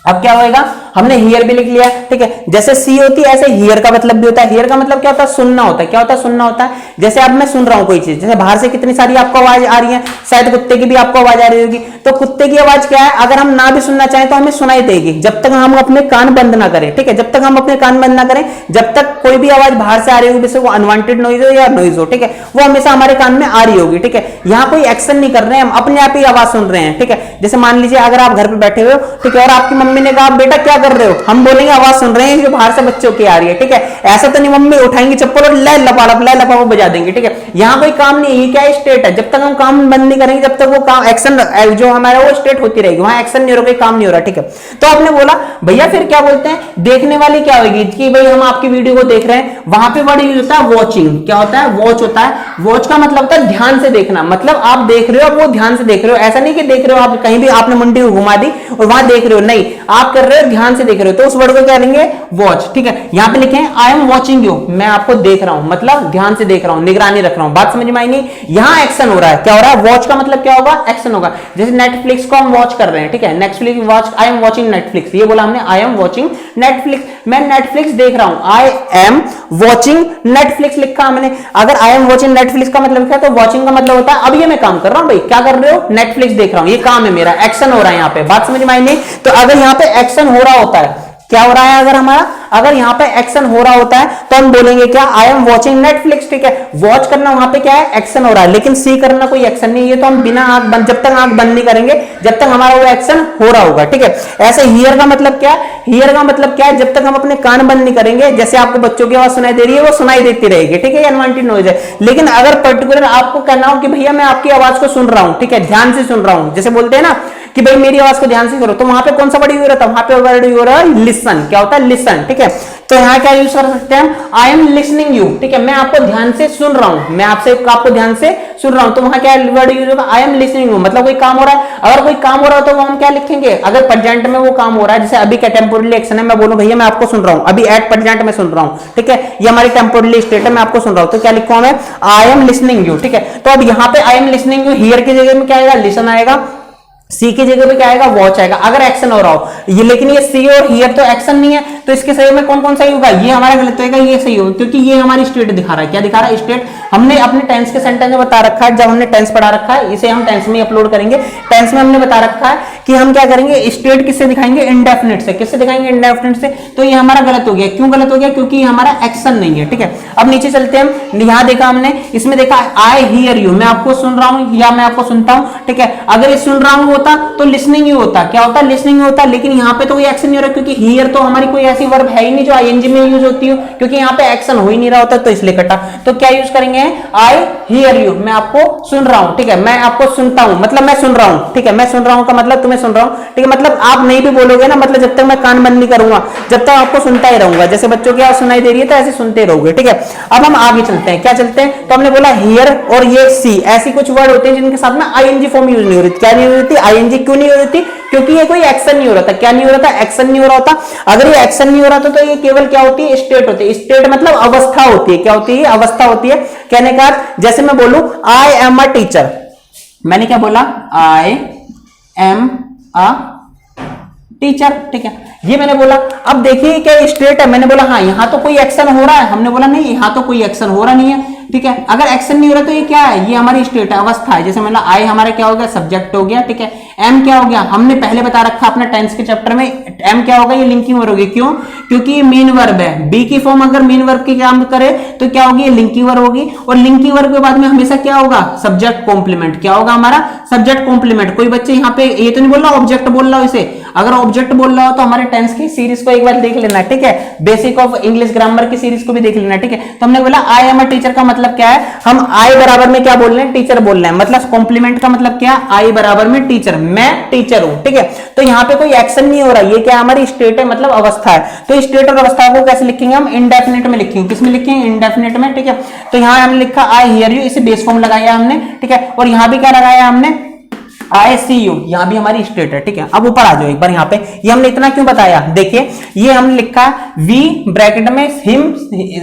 A: अब क्या होएगा, हमने हियर भी लिख लिया, ठीक है। जैसे सी होती है ऐसे हियर का मतलब भी होता है। हियर का मतलब क्या होता है, सुनना होता है। क्या होता है, सुनना होता है। जैसे अब मैं सुन रहा हूं कोई चीज, जैसे बाहर से कितनी सारी आपको आवाज आ रही है, शायद कुत्ते की भी आपको आवाज आ रही होगी, तो कुत्ते की आवाज क्या है, अगर हम ना भी सुनना चाहें तो हमें सुनाई देगी, जब तक हम अपने कान बंद ना करें, ठीक है। जब तक हम अपने कान बंद ना करें, जब तक कोई भी आवाज बाहर से आ रही होगी, जैसे वो अनवांटेड नॉइज हो या नॉइज हो, ठीक है, वो हमेशा हमारे कान में आ रही होगी, ठीक है। यहाँ कोई एक्शन नहीं कर रहे हैं, हम अपने आप ही आवाज सुन रहे हैं, ठीक है। जैसे मान लीजिए अगर आप घर पे बैठे हुए हो, ठीक है, और आपकी मम्मी ने कहा बेटा क्या कर रहे हो, हम बोलेंगे आवाज सुन रहे हैं जो बाहर से बच्चों की आ रही है, ठीक है। ऐसा तो नहीं मम्मी उठाएंगी चप्पल और लै लपा वो बजा देंगे, ठीक है। यहाँ कोई काम नहीं है, ये क्या स्टेट है। जब तक हम काम बंद नहीं करेंगे, जब तक वो काम एक्शन जो हमारा वो स्टेट होती रहेगी, वहां एक्शन नहीं हो रहा, काम नहीं हो रहा, ठीक है। तो आपने बोला भैया फिर क्या बोलते हैं, देखने वाली क्या होगी कि भाई हम आपकी वीडियो को देख रहे हैं, वहां पे वर्ड यूज होता है वॉचिंग। क्या होता है, वॉच होता है। वॉच का मतलब होता है ध्यान से देखना, मतलब आप देख रहे हो, आप वो ध्यान से देख रहे हो। ऐसा नहीं कि देख रहे हो आप कहीं भी आपने मुंडी घुमा दी और वहां देख रहे हो, नहीं, आप कर रहे हो ध्यान से देख रहे हो, तो उस वर्ड को क्या लेंगे, वॉच, ठीक है। यहां पे लिखे हैं आई एम वॉचिंग यू, मैं आपको देख रहा हूं, मतलब ध्यान से देख रहा हूं, निगरानी रख रहा हूं। बात समझ में आई नहीं, यहां एक्शन हो रहा है। क्या हो रहा है, वॉच का मतलब क्या होगा, एक्शन होगा। जैसे नेटफ्लिक्स को हम वॉच कर रहे हैं, ठीक है, Netflix watch, I am watching Netflix, ये बोला हमने, आई एम वॉचिंग नेटफ्लिक्स, मैं नेटफ्लिक्स देख रहा हूं, आई एम वॉचिंग नेटफ्लिक्स लिखा हमने। अगर आई एम वॉचिंग नेटफ्लिक्स का मतलब क्या है, तो वॉचिंग का मतलब होता है अब ये मैं काम कर रहा हूं भाई, क्या कर रहे हो, नेटफ्लिक्स देख रहा हूं, ये काम है मेरा, एक्शन हो रहा है यहाँ पे। बात समझ में आई नहीं, तो अगर यहाँ पे एक्शन हो रहा होता है, क्या हो रहा है, अगर हमारा अगर यहां पे एक्शन हो रहा होता है तो हम बोलेंगे क्या, आई एम वॉचिंग नेटफ्लिक्स, ठीक है। वॉच करना वहां पे क्या है, एक्शन हो रहा है, लेकिन सी करना कोई एक्शन नहीं है, तो हम बिना आंख बंद, जब तक आंख बंद नहीं करेंगे, जब तक हमारा वो एक्शन हो रहा होगा, ठीक है। ऐसे हियर का मतलब क्या है, हियर का मतलब क्या है, जब तक हम अपने कान बंद नहीं करेंगे, जैसे आपको बच्चों की आवाज सुनाई दे रही है वो सुनाई देती रहेगी, ठीक है, अनवांटेड नॉइज है। लेकिन अगर पर्टिकुलर आपको कहना हो कि भैया मैं आपकी आवाज को सुन रहा हूं, ठीक है, ध्यान से सुन रहा हूं, जैसे बोलते हैं ना कि भाई मेरी आवाज को ध्यान से करो, तो वहां पे कौन सा वर्ड यूज होता है, वहां पे वर्ड यूज हो रहा है लिसन। क्या होता है, लिसन, ठीक है। तो यहां क्या यूज कर सकते हैं, आई एम लिसनिंग यू, ठीक है, मैं आपको ध्यान से सुन रहा हूं, मैं आपको ध्यान से सुन रहा हूं, तो वहां क्या वर्ड यूज होगा, आई एम लिसनिंग यू, मतलब कोई काम हो रहा है। अगर कोई काम हो रहा है तो हम क्या लिखेंगे, अगर प्रेजेंट में वो काम हो रहा है, जैसे अभी क्या टेम्पोररी एक्शन है, मैं बोलूं भैया मैं आपको सुन रहा हूं, अभी एट प्रेजेंट में सुन रहा हूं, ठीक है, ये हमारी टेम्पोररी स्टेट है, मैं आपको सुन रहा हूं, तो क्या लिखूंगा मैं, आई एम लिसनिंग यू, ठीक है। तो अब यहां पे I am listening you, here की जगह में क्या आएगा, लिसन आएगा, सी की जगह पे क्या आएगा, वॉच आएगा, अगर एक्शन हो रहा हो ये। लेकिन ये सी और हियर तो एक्शन नहीं है, तो इसके सही में कौन कौन सा होगा, ये हमारा गलत होगा, ये सही होगा, क्योंकि ये हमारी स्टेट दिखा रहा है। क्या दिखा रहा है, स्टेट। हमने अपने टेंस के सेंटेंस में बता रखा है, जब हमने टेंस पढ़ा रखा है, इसे हम टेंस में अपलोड करेंगे। टेंस में हमने बता रखा है कि हम क्या करेंगे, स्टेट किससे दिखाएंगे, इंडेफिनिट से। किससे दिखाएंगे, इंडेफिनिट से। तो ये हमारा गलत हो गया। क्यों गलत हो गया, क्योंकि ये हमारा एक्शन नहीं है, ठीक है। अब नीचे चलते हैं, हम यहां देखा हमने, इसमें देखा आई हियर यू, मैं आपको सुन रहा हूं या मैं आपको सुनता हूं, ठीक है। अगर ये सुन रहा हूं होता तो लिसनिंग ही होता। क्या होता, लिसनिंग होता, लेकिन यहां पे तो कोई एक्शन नहीं हो रहा, क्योंकि हियर तो हमारी कोई ऐसी वर्ब है ही नहीं जो आईएनजी में यूज होती हो, क्योंकि यहां पे एक्शन हो ही नहीं रहा होता, तो इसलिए कटा। तो क्या यूज करेंगे, आई हियर यू, मैं आपको सुन रहा हूं, ठीक है, मैं आपको सुनता हूं, मतलब मैं सुन रहा हूं, ठीक है, मैं सुन रहा हूं का मतलब तुम्हें सुन रहा हूं, ठीक है, मतलब आप नहीं भी बोलोगे ना, मतलब जब तक मैं कान बंद नहीं करूंगा, जब तक आपको सुनता ही रहूंगा, जैसे बच्चों की आवाज सुनाई दे रही है तो ऐसे सुनते रहोगे, ठीक है। अब हम आगे चलते हैं, क्या चलते हैं, तो हमने बोला हियर और ये सी, ऐसी कुछ वर्ड होते हैं जिनके साथ में आईएनजी फॉर्म यूज नहीं हो रही। क्या नहीं हो रही थी, आईएनजी क्यों नहीं हो रही थी, क्योंकि ये कोई एक्शन नहीं हो रहा था। क्या नहीं हो रहा था, एक्शन नहीं हो रहा था। अगर ये एक्शन नहीं हो रहा था तो ये केवल क्या होती है, स्टेट होती है। स्टेट मतलब अवस्था होती है। क्या होती है, अवस्था होती है। कहने का जैसे मैं बोलूं आई एम अ टीचर, मैंने क्या बोला, आई एम अ टीचर, ठीक है। ये मैंने बोला। अब देखिए क्या स्टेट है, मैंने बोला हाँ यहां तो कोई एक्शन हो रहा है, हमने बोला नहीं यहां तो कोई एक्शन हो रहा नहीं है, ठीक है। अगर एक्शन नहीं हो रहा तो ये क्या है, ये हमारी स्टेट है, अवस्था है। जैसे मतलब आई हमारा क्या हो गया, सब्जेक्ट हो गया, ठीक है। एम क्या हो गया, हमने पहले बता रखा अपना टेंस के चैप्टर में, एम क्या होगा, ये लिंकिंग वर्ब होगी। क्यों, क्योंकि ये मेन वर्ब है। बी की फॉर्म अगर मेन वर्ब की काम करे तो क्या होगी, ये लिंकिंग वर्ब होगी। और लिंकिंग वर्ब के बाद में हमेशा क्या होगा, सब्जेक्ट कॉम्प्लीमेंट। क्या होगा हमारा, सब्जेक्ट कॉम्प्लीमेंट। कोई बच्चे यहाँ पे ये तो नहीं बोल रहा ऑब्जेक्ट बोल रहा हो इसे, अगर ऑब्जेक्ट बोल रहा हो तो हमारे टेंस की सीरीज को एक बार देख लेना, ठीक है। बेसिक ऑफ इंग्लिश ग्रामर की सीरीज को भी देख लेना, ठीक है। तो हमने बोला आई एम अ टीचर का मतलब क्या है, हम आई बराबर में क्या बोल रहे हैं, टीचर बोल रहे हैं। मतलब कॉम्प्लीमेंट का मतलब क्या, आई बराबर में टीचर, मैं टीचर हूं, ठीक है। तो यहाँ पे कोई एक्शन नहीं हो रहा, ये क्या हमारी स्टेट है, मतलब अवस्था है। तो स्टेट और अवस्था को कैसे लिखेंगे हम, इंडेफिनिट में लिखेंगे। किसमें लिखेंगे, इंडेफिनिट में, ठीक है। तो यहाँ हमने लिखा आई हियर यू, इसे बेस फॉर्म लगाया हमने, ठीक है। और यहाँ भी क्या लगाया हमने, आई सी यू, यहां भी हमारी स्टेट है, ठीक है। अब ऊपर आ जाओ एक बार, यहाँ पे ये हमने इतना क्यों बताया, देखिए ये हमने लिखा वी ब्रैकेट में हिम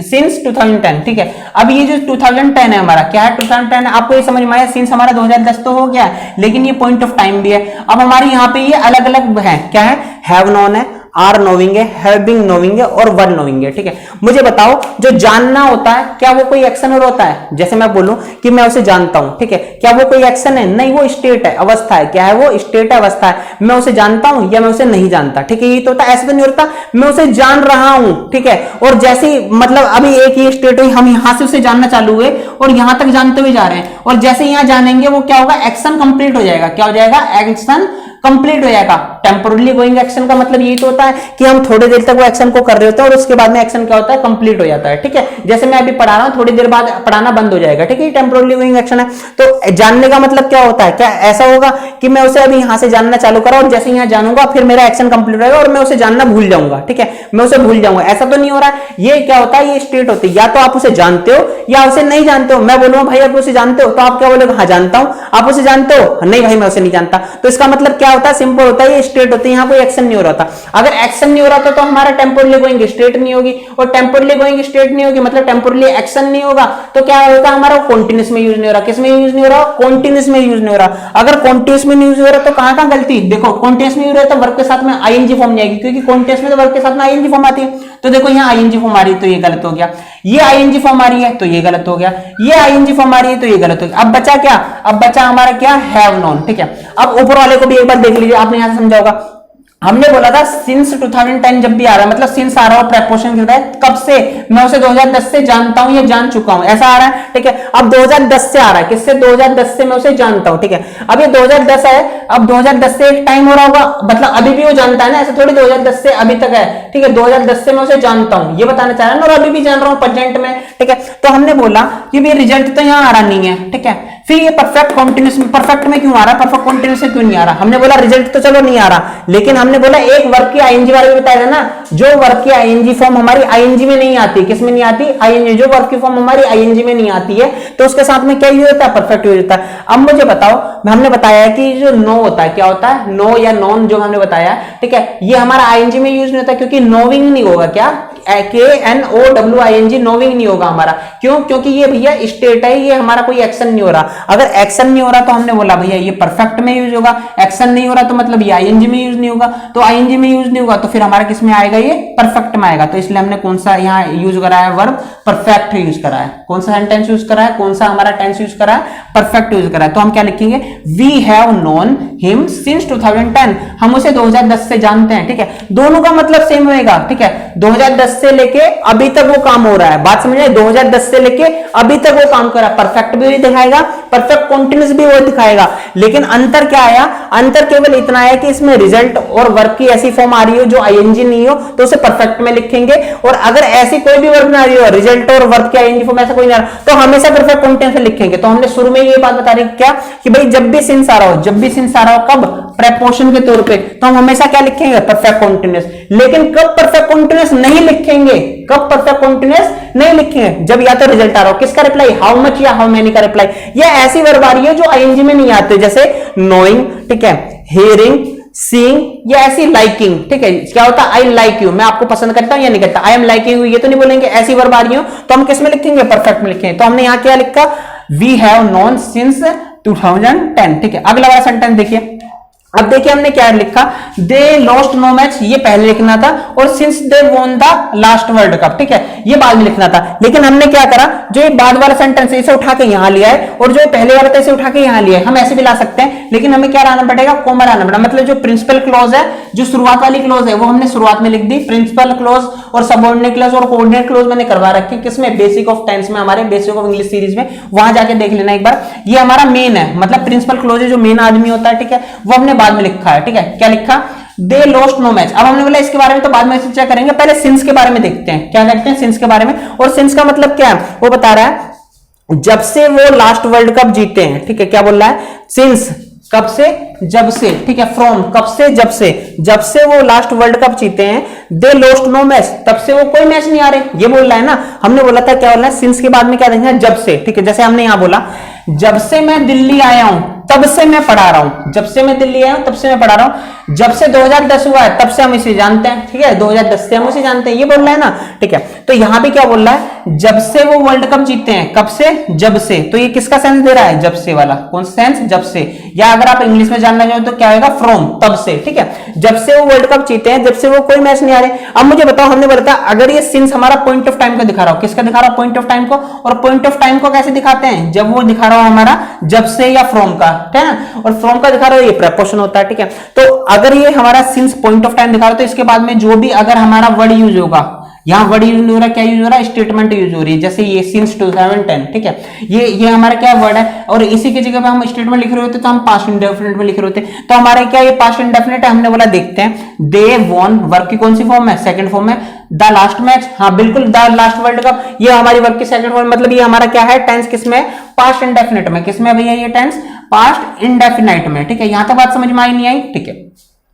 A: सिंस 2010, ठीक है। अब ये जो 2010 है हमारा, क्या है 2010 है, आपको ये समझ में आया, सिंस हमारा 2010 तो हो गया, लेकिन ये पॉइंट ऑफ टाइम भी है। अब हमारी यहाँ पे ये अलग अलग है, क्या है, हैव नोन है, आर नोइंग है, हैविंग नोइंग है और वर नोइंग है, ठीक है। मुझे बताओ जो जानना होता है क्या वो कोई एक्शन और होता है, जैसे मैं बोलूं कि मैं उसे जानता हूं, ठीक है, क्या वो कोई एक्शन है, नहीं, वो स्टेट है, अवस्था है। क्या है वो, स्टेट है, अवस्था है। मैं उसे जानता हूं या मैं उसे नहीं जानता, ठीक है, ये तो होता है। ऐसा तो नहीं होता मैं उसे जान रहा हूं, ठीक है। और जैसे मतलब अभी एक ये स्टेट हुई, हम यहां से उसे जानना चालू हुए और यहां तक जानते हुए जा रहे हैं, और जैसे यहां जानेंगे वो क्या होगा, एक्शन कंप्लीट हो जाएगा। क्या हो जाएगा, एक्शन कंप्लीट हो जाएगा। टेम्पोरली गोइंग एक्शन का मतलब यही तो होता है कि हम थोड़ी देर तक वो एक्शन को कर रहे होते हैं और उसके बाद में एक्शन क्या होता है, कंप्लीट हो जाता है, ठीक है। जैसे मैं अभी पढ़ा रहा हूं, थोड़ी देर बाद पढ़ाना बंद हो जाएगा, ठीक है, टेम्पोरली गोइंग एक्शन है। तो जानने का मतलब क्या होता है, क्या ऐसा होगा कि मैं उसे अभी यहां से जानना चालू करा और जैसे यहां जानूंगा फिर मेरा एक्शन कंप्लीट होगा और मैं उसे जानना भूल जाऊंगा, ठीक है, मैं उसे भूल जाऊंगा, ऐसा तो नहीं हो रहा है। ये क्या होता है, ये स्टेट होती है। या तो आप उसे जानते हो या उसे नहीं जानते हो। मैं बोलूंगा भाई आप उसे जानते हो, तो आप क्या बोलोगे, हाँ जानता हूं। आप उसे जानते हो, नहीं भाई मैं उसे नहीं जानता। तो इसका मतलब क्या होता है, सिंपल होता है, ये स्टेट होती है, यहाँ कोई एक्शन नहीं हो रहा था। अगर एक्शन नहीं हो रहा था तो हमारा टेम्पोरली गोइंग स्टेट नहीं होगी, और टेम्पोरली गोइंग स्टेट नहीं होगी मतलब टेम्पोरली एक्शन नहीं होगा, तो क्या होगा, हमारा कॉन्टिन्यूस में यूज नहीं हो रहा। किस में यूज नहीं हो रहा, कॉन्टिन्यूस में यूज नहीं हो रहा। अगर कॉन्टिन्यूस में यूज हो रहा तो कहां गलती, देखो कॉन्टिन्यूस में यूज हो रहा है तो वर्ब के साथ में आईएनजी फॉर्म नहीं आएगी, क्योंकि कॉन्टिन्यूस में तो वर्ब के साथ में आईएनजी फॉर्म आती है। तो देखो यहाँ आईएनजी फॉर्म आ रही है तो ये गलत हो गया, ये आईएनजी फॉर्म आ रही है तो ये गलत हो गया, ये आईएनजी फॉर्म आ रही है तो ये गलत हो गया। अब बचा क्या, अब बचा हमारा क्या, हैव नोन, ठीक है। अब ऊपर वाले को भी एक बार देख लीजिए, आपने यहां से समझा होगा। हमने बोला था सिंस 2010 जब भी आ रहा है मतलब सिंस आ रहा हो प्रेपोजिशन के साथ, कब से, मैं उसे 2010 से जानता हूं या जान चुका हूं, ऐसा आ रहा है, ठीक है। अब 2010 से आ रहा है, किससे, 2010 से मैं उसे जानता हूं, ठीक है। अब ये 2010 है, अब 2010 से एक टाइम हो रहा होगा, मतलब अभी भी वो जानता है ना, ऐसे थोड़ी 2010 से अभी तक है, ठीक है। 2010 से मैं उसे जानता हूं ये बताना चाह रहा है, और अभी भी जान रहा हूं प्रेजेंट में, ठीक है। तो हमने बोला कि ये रिजल्ट तो यहाँ आ रहा नहीं है, ठीक है। फिर ये परफेक्ट कॉन्टिन्यूस में, परफेक्ट में क्यों आ रहा है, परफेक्ट कॉन्टिन्यूस में क्यों नहीं आ रहा। हमने बोला रिजल्ट तो चलो नहीं आ रहा, लेकिन हमने बोला एक वर्ब की आईएनजी वाले में बताया था ना, जो वर्ब की आईएनजी फॉर्म हमारी आईएनजी में नहीं आती, किस में नहीं आती, आईएनजी, जो वर्ब की फॉर्म हमारी आईएनजी में नहीं आती है तो उसके साथ में क्या यूज होता है, परफेक्ट यूज होता है। अब मुझे बताओ, हमने बताया है कि जो नो होता है, क्या होता है, नो या नॉन, जो हमने बताया, ठीक है, ये हमारा आईएनजी में यूज नहीं होता, क्योंकि नोविंग नहीं होगा, क्या, KNOWING, नोविंग नहीं होगा हमारा। क्यों, क्योंकि ये भैया स्टेट है, ये हमारा कोई एक्शन नहीं हो रहा। अगर एक्शन नहीं हो रहा तो हमने बोला भैया ये परफेक्ट में यूज होगा, एक्शन नहीं हो रहा तो मतलब ये आईएनजी में यूज नहीं होगा, तो आईएनजी में यूज नहीं होगा तो फिर हमारा किस में आएगा, ये परफेक्ट में आएगा। तो इसलिए हमने कौन सा यहाँ यूज करा है, वर्ब परफेक्ट यूज करा है। कौन सा सेंटेंस यूज करा है, कौन सा हमारा टेंस यूज करा है, परफेक्ट यूज करा है। तो हम क्या लिखेंगे, we have known him since 2010, हम उसे 2010 से जानते हैं, ठीक है। दोनों का मतलब सेम होएगा, ठीक है। 2010 से लेके अभी तक वो काम हो रहा है, बात समझ रहे, 2010 से लेके अभी तक वो काम कर रहा है, परफेक्ट भी दिखाएगा, परफेक्ट कॉन्टिन्यूस भी वो दिखाएगा। लेकिन अंतर क्या आया, अंतर केवल इतना है कि इसमें रिजल्ट और वर्ब की ऐसी फॉर्म आ रही हो जो आईएनजी नहीं हो तो उसे परफेक्ट में लिखेंगे, और अगर ऐसी कोई भी वर्ब ना आ रही हो, रिजल्ट और वर्ब की आईएनजी फॉर्म ऐसा कोई ना तो हमेशा परफेक्ट कॉन्टिन्यूस में लिखेंगे। तो हमने शुरू में ये बात बता रही क्या कि भाई जब भी सिंस आ रहा हो, जब भी सिंस आ रहा हो, कब, प्रेपोजिशन के तौर पे, तो हम हमेशा क्या लिखेंगे, परफेक्ट कॉन्टिन्यूस। लेकिन कब परफेक्ट कॉन्टिन्यूस नहीं लिखेंगे, कब परफेक्ट कॉन्टिन्यूस नहीं लिखेंगे, जब या तो रिजल्ट आ रहा हो, किसका रिप्लाई, हाउ मच या हाउ मेनी का रिप्लाई, या ऐसी वर्ब आ रही है जो आईएनजी में नहीं आते, जैसे नोइंग, ठीक है, हियरिंग, सीइंग, या ऐसी लाइकिंग, ठीक है। क्या होता है, आई लाइक यू, मैं आपको पसंद करता हूं या नहीं करता, आई एम लाइकिंग यू, ये तो नहीं बोलेंगे। ऐसी वर्ब आ रही हो तो हम किस में लिखेंगे, परफेक्ट में लिखेंगे। तो हमने यहां क्या लिखा, वी हैव नोन सिंस 2010, ठीक है। अगला वाला सेंटेंस देखिए, अब देखिए हमने क्या लिखा, दे लॉस्ट नो मैच, ये पहले लिखना था, और since they won the last world cup, ठीक है, ये बाद में लिखना था। लेकिन हमने क्या करा, जो ये बाद वाला सेंटेंस है इसे उठा के यहां लिया है, और जो पहले वाला था इसे उठा के यहां लिया है। हम ऐसे भी ला सकते हैं, लेकिन हमें क्या लाना पड़ेगा, कॉमा लाना पड़ेगा। मतलब जो प्रिंसिपल क्लॉज है, जो शुरुआत वाली क्लॉज है, वो हमने शुरुआत में लिख दी। प्रिंसिपल क्लॉज और सबऑर्डिनेट क्लॉज और कोऑर्डिनेट क्लॉज मैंने करवा रखी, किसमें, बेसिक ऑफ टेंस में, हमारे बेसिक ऑफ इंग्लिश सीरीज में, वहां जाके देख लेना एक बार। ये हमारा मेन है, मतलब प्रिंसिपल क्लॉज है, जो मेन आदमी होता है, ठीक है, वो हमने बाद में लिखा है, ठीक है। क्या लिखा, दे लॉस्ट नो मैच। अब हमने बोला इसके बारे में तो बाद में चर्चा करेंगे, पहले सिंस के बारे में देखते हैं। क्या देखते हैं सिंस के बारे में, और सिंस का मतलब क्या है, वो बता रहा है जब से वो लास्ट वर्ल्ड कप जीते हैं, ठीक है। क्या बोल रहा है, सिंस कब से, जब से, ठीक है, फ्रॉम कब से, जब से वो लास्ट वर्ल्ड कप जीते हैं, दे लॉस्ट नो मैच, तब से वो कोई मैच नहीं आ रहे, ये बोल रहा है ना। हमने बोला था क्या बोल रहा है, सिंस के बाद में क्या देखना है, जब से, ठीक है। जैसे हमने यहां बोला, जब से मैं दिल्ली आया हूं तब से मैं पढ़ा रहा हूं, जब से मैं दिल्ली आया हूं तब से मैं पढ़ा रहा हूं, जब से 2010 हुआ है तब से हम इसे जानते हैं, ठीक है, 2010 से हम इसे जानते हैं, ये बोल रहा है ना, ठीक है। तो यहां भी क्या बोल रहा है, जब से वो वर्ल्ड कप जीते हैं, कब से, जब से, तो ये किसका सेंस दे रहा है, जब से वाला, कौन सा सेंस, जब से, या अगर आप इंग्लिश में जानना चाहो तो क्या होगा, फ्रॉम, तब से, ठीक है। जब से वो वर्ल्ड कप जीते हैं, जब से वो कोई मैच नहीं आ रहे। अब मुझे बताओ, हमने बोला था अगर ये सिंस हमारा पॉइंट ऑफ टाइम को दिखा रहा हो, किसका दिखा रहा हो, पॉइंट ऑफ टाइम को, और पॉइंट ऑफ टाइम को कैसे दिखाते हैं, जब वो दिखा रहा हो हमारा जब से या फ्रॉम का, ठीक है ना, और फ्रॉम का दिखा रहा हो ये प्रेपोजिशन होता है, ठीक है। तो अगर ये हमारा सिंस पॉइंट ऑफ टाइम दिखा रहा हो, तो इसके बाद में जो भी अगर हमारा वर्ड यूज होगा, यहां वर्ड यूज हो रहा है, क्या यूज हो रहा है, स्टेटमेंट यूज हो रही है, जैसे ये सिंस 2010, ठीक है, ये हमारा क्या वर्ड है, और इसी की जगह पे हम स्टेटमेंट लिख रहे होते तो हम पास्ट इंडेफिनिट में लिख रहे होते, तो हमारे क्या ये पास्ट इंडेफिनिट है। हमने बोला देखते हैं, दे वॉन, वर्ब की कौन सी फॉर्म है, सेकंड फॉर्म है, द लास्ट मैच, हाँ बिल्कुल, द लास्ट वर्ल्ड कप, ये हमारी वर्ब की सेकंड फॉर्म, मतलब ये हमारा क्या है, टेंस किसमें, पास्ट इंडेफिनिट में, किसमें भैया, ये टेंस पास्ट इंडेफिनिट में, ठीक है। यहां तक बात समझ में आई नहीं आई, ठीक है।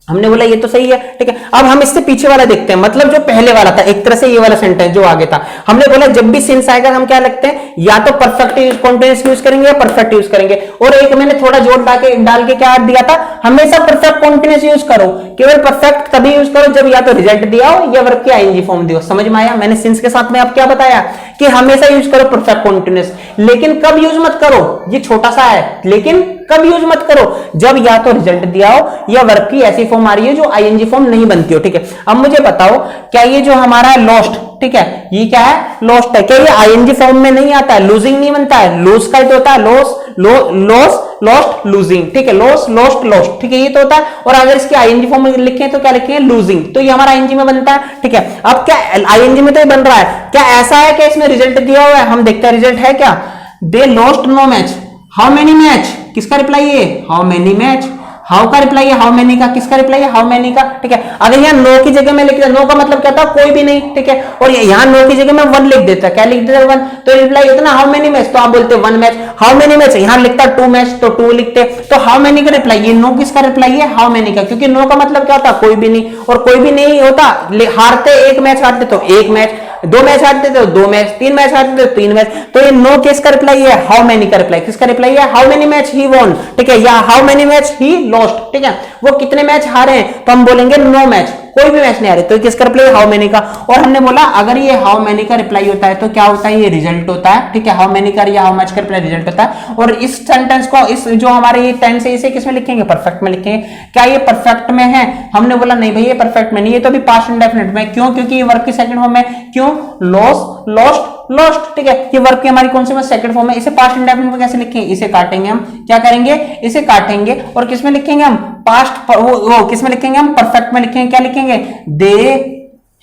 A: हमने बोला ये तो सही है, ठीक है। अब हम इससे पीछे वाला देखते हैं, मतलब जो पहले वाला था, एक तरह से ये वाला सेंटेंस जो आगे था। हमने बोला जब भी सिंस आएगा हम क्या लगते हैं, या तो परफेक्ट कॉन्टिन्यूअस यूज करेंगे या परफेक्ट यूज करेंगे, और एक मैंने थोड़ा जोर डाल के क्या दिया था, हमेशा परफेक्ट कॉन्टिन्यूअस यूज करो, केवल परफेक्ट तभी यूज करो जब या तो रिजल्ट दिया हो या वर्ब की आईएनजी फॉर्म दियो। समझ में आया, मैंने सिंस के साथ में अब क्या बताया कि हमेशा यूज करो परफेक्ट कॉन्टिन्यूअस, लेकिन कब यूज मत करो, ये छोटा सा है, लेकिन कब यूज मत करो, जब या तो रिजल्ट दिया हो या वर्ब की ऐसी फॉर्म आ रही है जो आईएनजी फॉर्म नहीं बनती हो, ठीक है। अब मुझे बताओ, क्या ये जो हमारा लॉस्ट, ठीक है, ये क्या है, लॉस्ट है, क्या ये आईएनजी फॉर्म में नहीं आता है, लूजिंग नहीं बनता है, लूज का तो होता है लॉस, लॉस, लॉस्ट, लूजिंग, ठीक है, लॉस, लॉस्ट, लॉस्ट, ठीक है, ये तो होता है। और अगर इसकी आईएनजी फॉर्म में लिखें तो क्या लिखेंगे, लूजिंग, तो ये हमारा आईएनजी में बनता है, ठीक है। अब क्या आईएनजी में तो ये बन रहा है, क्या ऐसा है कि इसमें रिजल्ट दिया हुआ है, हम देखते हैं रिजल्ट है क्या, they lost no match, how many match, किसका रिप्लाई है, हाउ मेनी मैच, हाउ का रिप्लाई है हाउ मेनी का, किसका रिप्लाई है, हाउ मेनी का, ठीक है। अगर यहाँ नो की जगह में लिख दिया, नो का मतलब क्या था, कोई भी नहीं, ठीक है, और यहाँ नो की जगह में वन लिख देता, क्या लिख देता, वन, तो रिप्लाई इतना हाउ मेनी मैच, तो आप बोलते one match, how many match, यहाँ लिखता टू मैच तो टू लिखते, तो हाउ मेनी का रिप्लाई, ये नो किसका रिप्लाई है, हाउ मेनी का, क्योंकि नो का मतलब क्या होता, कोई भी नहीं, और कोई भी नहीं होता, हारते एक मैच हारते तो एक मैच, दो मैच हारते थे दो मैच, तीन मैच हारते थे तीन मैच, तो ये नो किसका रिप्लाई है, हाउ मेनी का रिप्लाई, किसका रिप्लाई है, how many match he won, ठीक है, या how many match he lost, ठीक है, वो कितने मैच हारे हैं, तो हम बोलेंगे नो मैच, कोई भी मैच नहीं आ रही, तो किसका रिप्लाई, हाउ मेनी का। और हमने बोला अगर ये हाउ मेनी का रिप्लाई होता है तो क्या होता है, ये रिजल्ट होता है, ठीक है, हाउ मेनी का या हाउ मच का रिप्लाई रिजल्ट होता है। और इस सेंटेंस को, इस जो हमारे ये टेंस है, इसे किसमें लिखेंगे, परफेक्ट में लिखेंगे। क्या ये परफेक्ट में है, हमने बोला नहीं भाई ये परफेक्ट में नहीं, ये तो अभी पास्ट इंडेफिनिट में, क्यों, क्योंकि ये वर्ब की सेकंड फॉर्म है, क्यों, लॉस, लॉस्ट, लॉस्ट, ठीक है, ये वर्ब की हमारी कौन सी सेकंड फॉर्म है, इसे पास्ट इंडेफिनिट में कैसे लिखेंगे, इसे काटेंगे हम, क्या करेंगे, इसे काटेंगे और किसमें लिखेंगे हम, पास्ट, वो किसमें लिखेंगे हम, परफेक्ट में लिखेंगे, क्या लिखेंगे, दे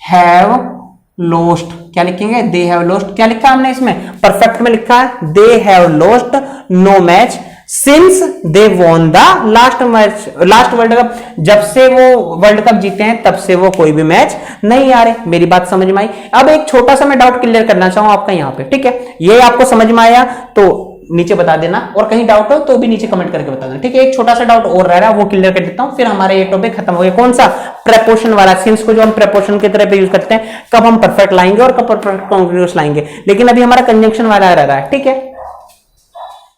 A: हैव लॉस्ट, क्या लिखेंगे, दे हैव लॉस्ट, क्या लिखा हमने इसमें, परफेक्ट में लिखा है, they have lost no match since they won the last match, last world cup, जब से वो वर्ल्ड कप जीते हैं तब से वो कोई भी मैच नहीं आ रहे। मेरी बात समझ में आई। अब एक छोटा सा मैं डाउट क्लियर करना चाहूं आपका यहाँ पे, ठीक है, ये आपको समझ में आया तो नीचे बता देना, और कहीं डाउट हो तो भी नीचे कमेंट करके बता देना, ठीक है। एक छोटा सा डाउट और रह रहा है, वो क्लियर कर देता हूं, फिर हमारे ये टॉपिक खत्म हो गया। कौन सा, प्रेपोजिशन वाला, सिंस को जो हम प्रेपोजिशन की तरह पे यूज करते हैं, कब हम परफेक्ट लाएंगे और कब परफेक्ट कॉन्टिन्यूअस लाएंगे, लेकिन अभी हमारा कंजंक्शन वाला रह रहा है, ठीक है।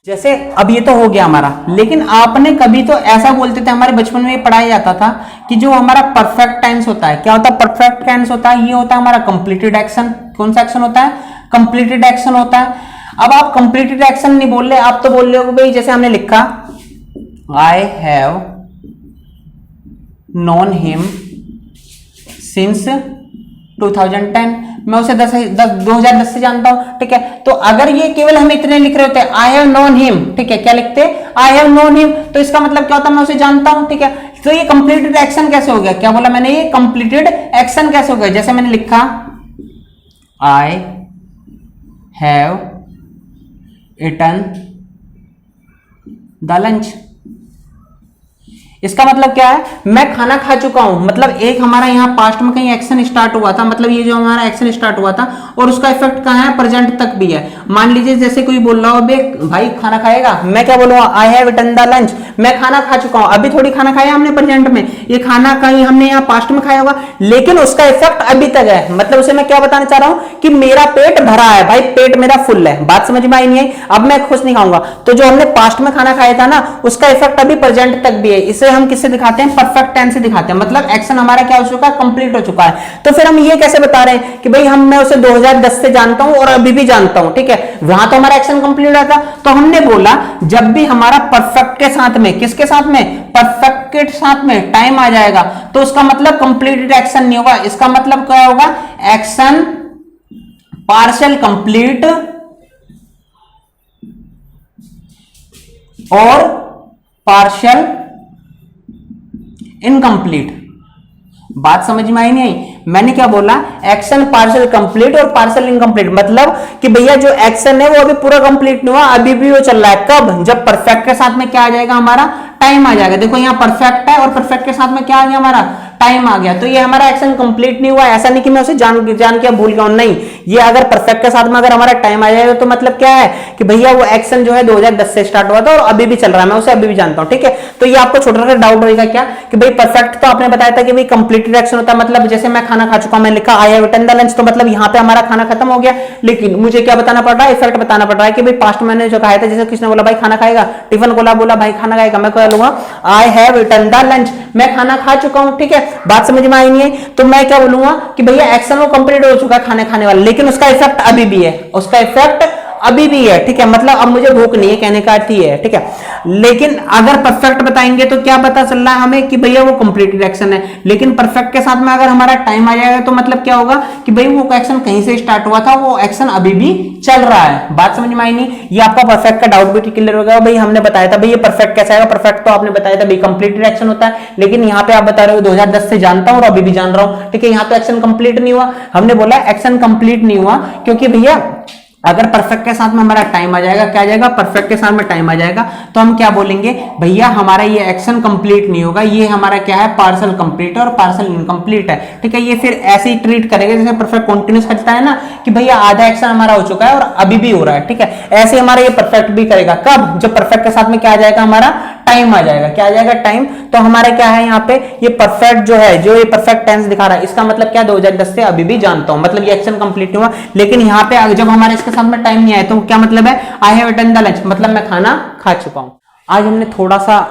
A: जैसे अब ये तो हो गया हमारा, लेकिन आपने कभी तो ऐसा बोलते थे, हमारे बचपन में ये पढ़ाया जाता था कि जो हमारा परफेक्ट टेंस होता है, क्या होता है, परफेक्ट टेंस होता है, ये होता है हमारा कंप्लीटेड एक्शन। कौन सा एक्शन होता है, कंप्लीटेड एक्शन होता है। अब आप कंप्लीटेड एक्शन नहीं बोल रहे, आप तो बोल रहे हो भाई, जैसे हमने लिखा I have known him since 2010, मैं उसे 2010 से जानता हूं, ठीक है। तो अगर ये केवल हम इतने लिख रहे होते हैं आई हैव नोन हिम, ठीक है, क्या लिखते आई हैव नोन हिम, तो इसका मतलब क्या होता है मैं उसे जानता हूं, ठीक है। तो ये कंप्लीटेड एक्शन कैसे हो गया, क्या बोला मैंने, ये कंप्लीटेड एक्शन कैसे हो गया, जैसे मैंने लिखा I have eaten the lunch, इसका मतलब क्या है, मैं खाना खा चुका हूं, मतलब एक हमारा यहां पास्ट में कहीं एक्शन स्टार्ट हुआ था, मतलब ये जो हमारा एक्शन स्टार्ट हुआ था और उसका इफेक्ट कहां है, प्रेजेंट तक भी है। मान लीजिए जैसे कोई बोल रहा हो बे भाई खाना खाएगा, मैं क्या बोलूंगा I have eaten the lunch, मैं खाना खा चुका हूं, अभी थोड़ी खाना खाया हमने प्रेजेंट में, ये खाना कहीं हमने यहाँ पास्ट में खाया होगा, लेकिन उसका इफेक्ट अभी तक है, मतलब उसे मैं क्या बताना चाह रहा हूं कि मेरा पेट भरा है, भाई पेट मेरा फुल है, बात समझ में आई नहीं आई, अब मैं कुछ नहीं खाऊंगा। तो जो हमने पास्ट में खाना खाया था ना उसका इफेक्ट अभी प्रेजेंट तक भी है, इसे हम किससे दिखाते हैं, परफेक्ट टेंस से दिखाते हैं, मतलब एक्शन हमारा क्या हो चुका है, कंप्लीट हो चुका है। तो फिर हम ये कैसे बता रहे हैं कि भाई मैं उसे 2010 से जानता हूं और अभी भी जानता हूं, ठीक है, वहां तो हमारा एक्शन कंप्लीट हुआ था। तो हमने बोला जब भी हमारा परफेक्ट के साथ में, किसके साथ में, परफेक्ट के साथ में टाइम आ जाएगा तो उसका मतलब कंप्लीटेड एक्शन नहीं होगा, इसका मतलब क्या होगा, एक्शन पार्शियल कंप्लीट और पार्शियल इनकम्प्लीट। बात समझ में आई नहीं आई, मैंने क्या बोला, एक्शन पार्शियल कंप्लीट और पार्शियल इनकम्प्लीट, मतलब कि भैया जो एक्शन है वो अभी पूरा कंप्लीट नहीं हुआ, अभी भी वो चल रहा है, कब, जब परफेक्ट के साथ में क्या आ जाएगा, हमारा टाइम आ जाएगा। देखो यहाँ परफेक्ट है और परफेक्ट के साथ में क्या आ गया, हमारा टाइम आ गया, तो ये हमारा एक्शन कंप्लीट नहीं हुआ। ऐसा नहीं कि मैं उसे जान के भूल गया हूं, नहीं, ये अगर परफेक्ट के साथ में अगर हमारा टाइम आ जाएगा तो मतलब क्या है कि भैया वो एक्शन जो है 2010 से स्टार्ट हुआ था और अभी भी चल रहा है, मैं उसे अभी भी जानता हूं, ठीक है। तो ये आपको छोटा सा डाउट होगा क्या कि भाई परफेक्ट तो आपने बताया था कि भाई कंप्लीटेड एक्शन होता है, मतलब जैसे मैं खाना खा चुका हूं, मैंने लिखा I have eaten the lunch, तो मतलब यहां पे हमारा खाना खत्म हो गया, लेकिन मुझे क्या बताना पड़ रहा है, इफेक्ट बताना पड़ रहा है कि भाई पास्ट मैंने जो कहा था, जैसे किसने बोला भाई खाना खाएगा, टिफिन खोला बोला भाई खाना खाएगा, मैं क्या लूंगा I have eaten the lunch, मैं खाना खा चुका हूं, ठीक है। बात समझ में आई नहीं है, तो मैं क्या बोलूंगा कि भैया एक्शन वो कंप्लीट हो चुका है खाने खाने वाला, लेकिन उसका इफेक्ट अभी भी है, उसका इफेक्ट अभी भी है, ठीक है, मतलब अब मुझे भूख नहीं है, कहने का अर्थ ही है, ठीक है। लेकिन अगर परफेक्ट बताएंगे तो क्या पता चल रहा है हमें कि भैया वो कंप्लीटेड एक्शन है, लेकिन परफेक्ट के साथ में अगर हमारा टाइम आ जाएगा तो मतलब क्या होगा कि भाई वो एक्शन कहीं से स्टार्ट हुआ था, वो एक्शन अभी भी चल रहा है। बात समझ में आई नहीं, ये आपका परफेक्ट का डाउट भी क्लियर हो गया। भाई हमने बताया था भाई ये परफेक्ट कैसा आएगा, परफेक्ट तो आपने बताया था भाई कंप्लीटेड एक्शन होता है, लेकिन यहाँ पे आप बता रहे हो 2010 से जानता हूं और अभी भी जान रहा हूं, ठीक है, यहाँ तो एक्शन कंप्लीट नहीं हुआ। हमने बोला एक्शन कंप्लीट नहीं हुआ क्योंकि भैया अगर परफेक्ट के साथ में हमारा टाइम आ जाएगा, क्या आ जाएगा, परफेक्ट के साथ में टाइम आ जाएगा, तो हम क्या बोलेंगे, भैया हमारा ये एक्शन कंप्लीट नहीं होगा, ये हमारा क्या है, पार्शियल कंप्लीट है और पार्शियल इनकम्प्लीट है, ठीक है। ये फिर ऐसे ही ट्रीट करेंगे जैसे परफेक्ट कंटीन्यूअस करता है ना कि भैया आधा एक्शन हमारा हो चुका है और अभी भी हो रहा है, ठीक है। ऐसे हमारा ये परफेक्ट भी करेगा, कब, जब परफेक्ट के साथ में क्या आ जाएगा, हमारा टाइम आ जाएगा, क्या आ जाएगा, टाइम। तो हमारे क्या है यहाँ पे, ये परफेक्ट जो है, जो ये परफेक्ट टेंस दिखा रहा है, इसका मतलब क्या, 2010 से अभी भी जानता हूं, मतलब ये एक्शन कंप्लीट नहीं हुआ, लेकिन यहाँ पे जब हमारे इसके साथ में टाइम नहीं आया तो क्या मतलब है, I have eaten the lunch, मतलब मैं खाना खा चुका हूं। आज हमने थोड़ा सा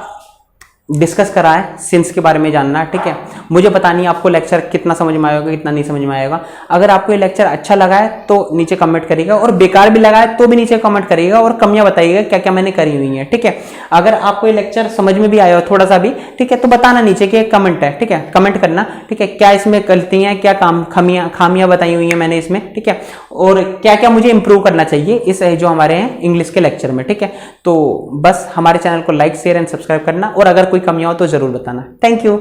A: डिस्कस करा है सिंस के बारे में जानना, ठीक है। मुझे पता नहीं आपको लेक्चर कितना समझ में आएगा, कितना नहीं समझ में आएगा। अगर आपको ये लेक्चर अच्छा लगा है तो नीचे कमेंट करिएगा, और बेकार भी लगा है तो भी नीचे कमेंट करिएगा और कमियां बताइएगा क्या क्या मैंने करी हुई है, ठीक है। अगर आपको ये लेक्चर समझ में भी आया हो थोड़ा सा भी, ठीक है, तो बताना नीचे कि कमेंट है, ठीक है, कमेंट करना, ठीक है, क्या इसमें गलतियां हैं, क्या खामियां बताई हुई है मैंने इसमें, ठीक है, और क्या क्या मुझे इंप्रूव करना चाहिए इस जो हमारे हैं इंग्लिश के लेक्चर में, ठीक है। तो बस हमारे चैनल को लाइक शेयर एंड सब्सक्राइब करना, और अगर कोई कमियां हो तो जरूर बताना। Thank you.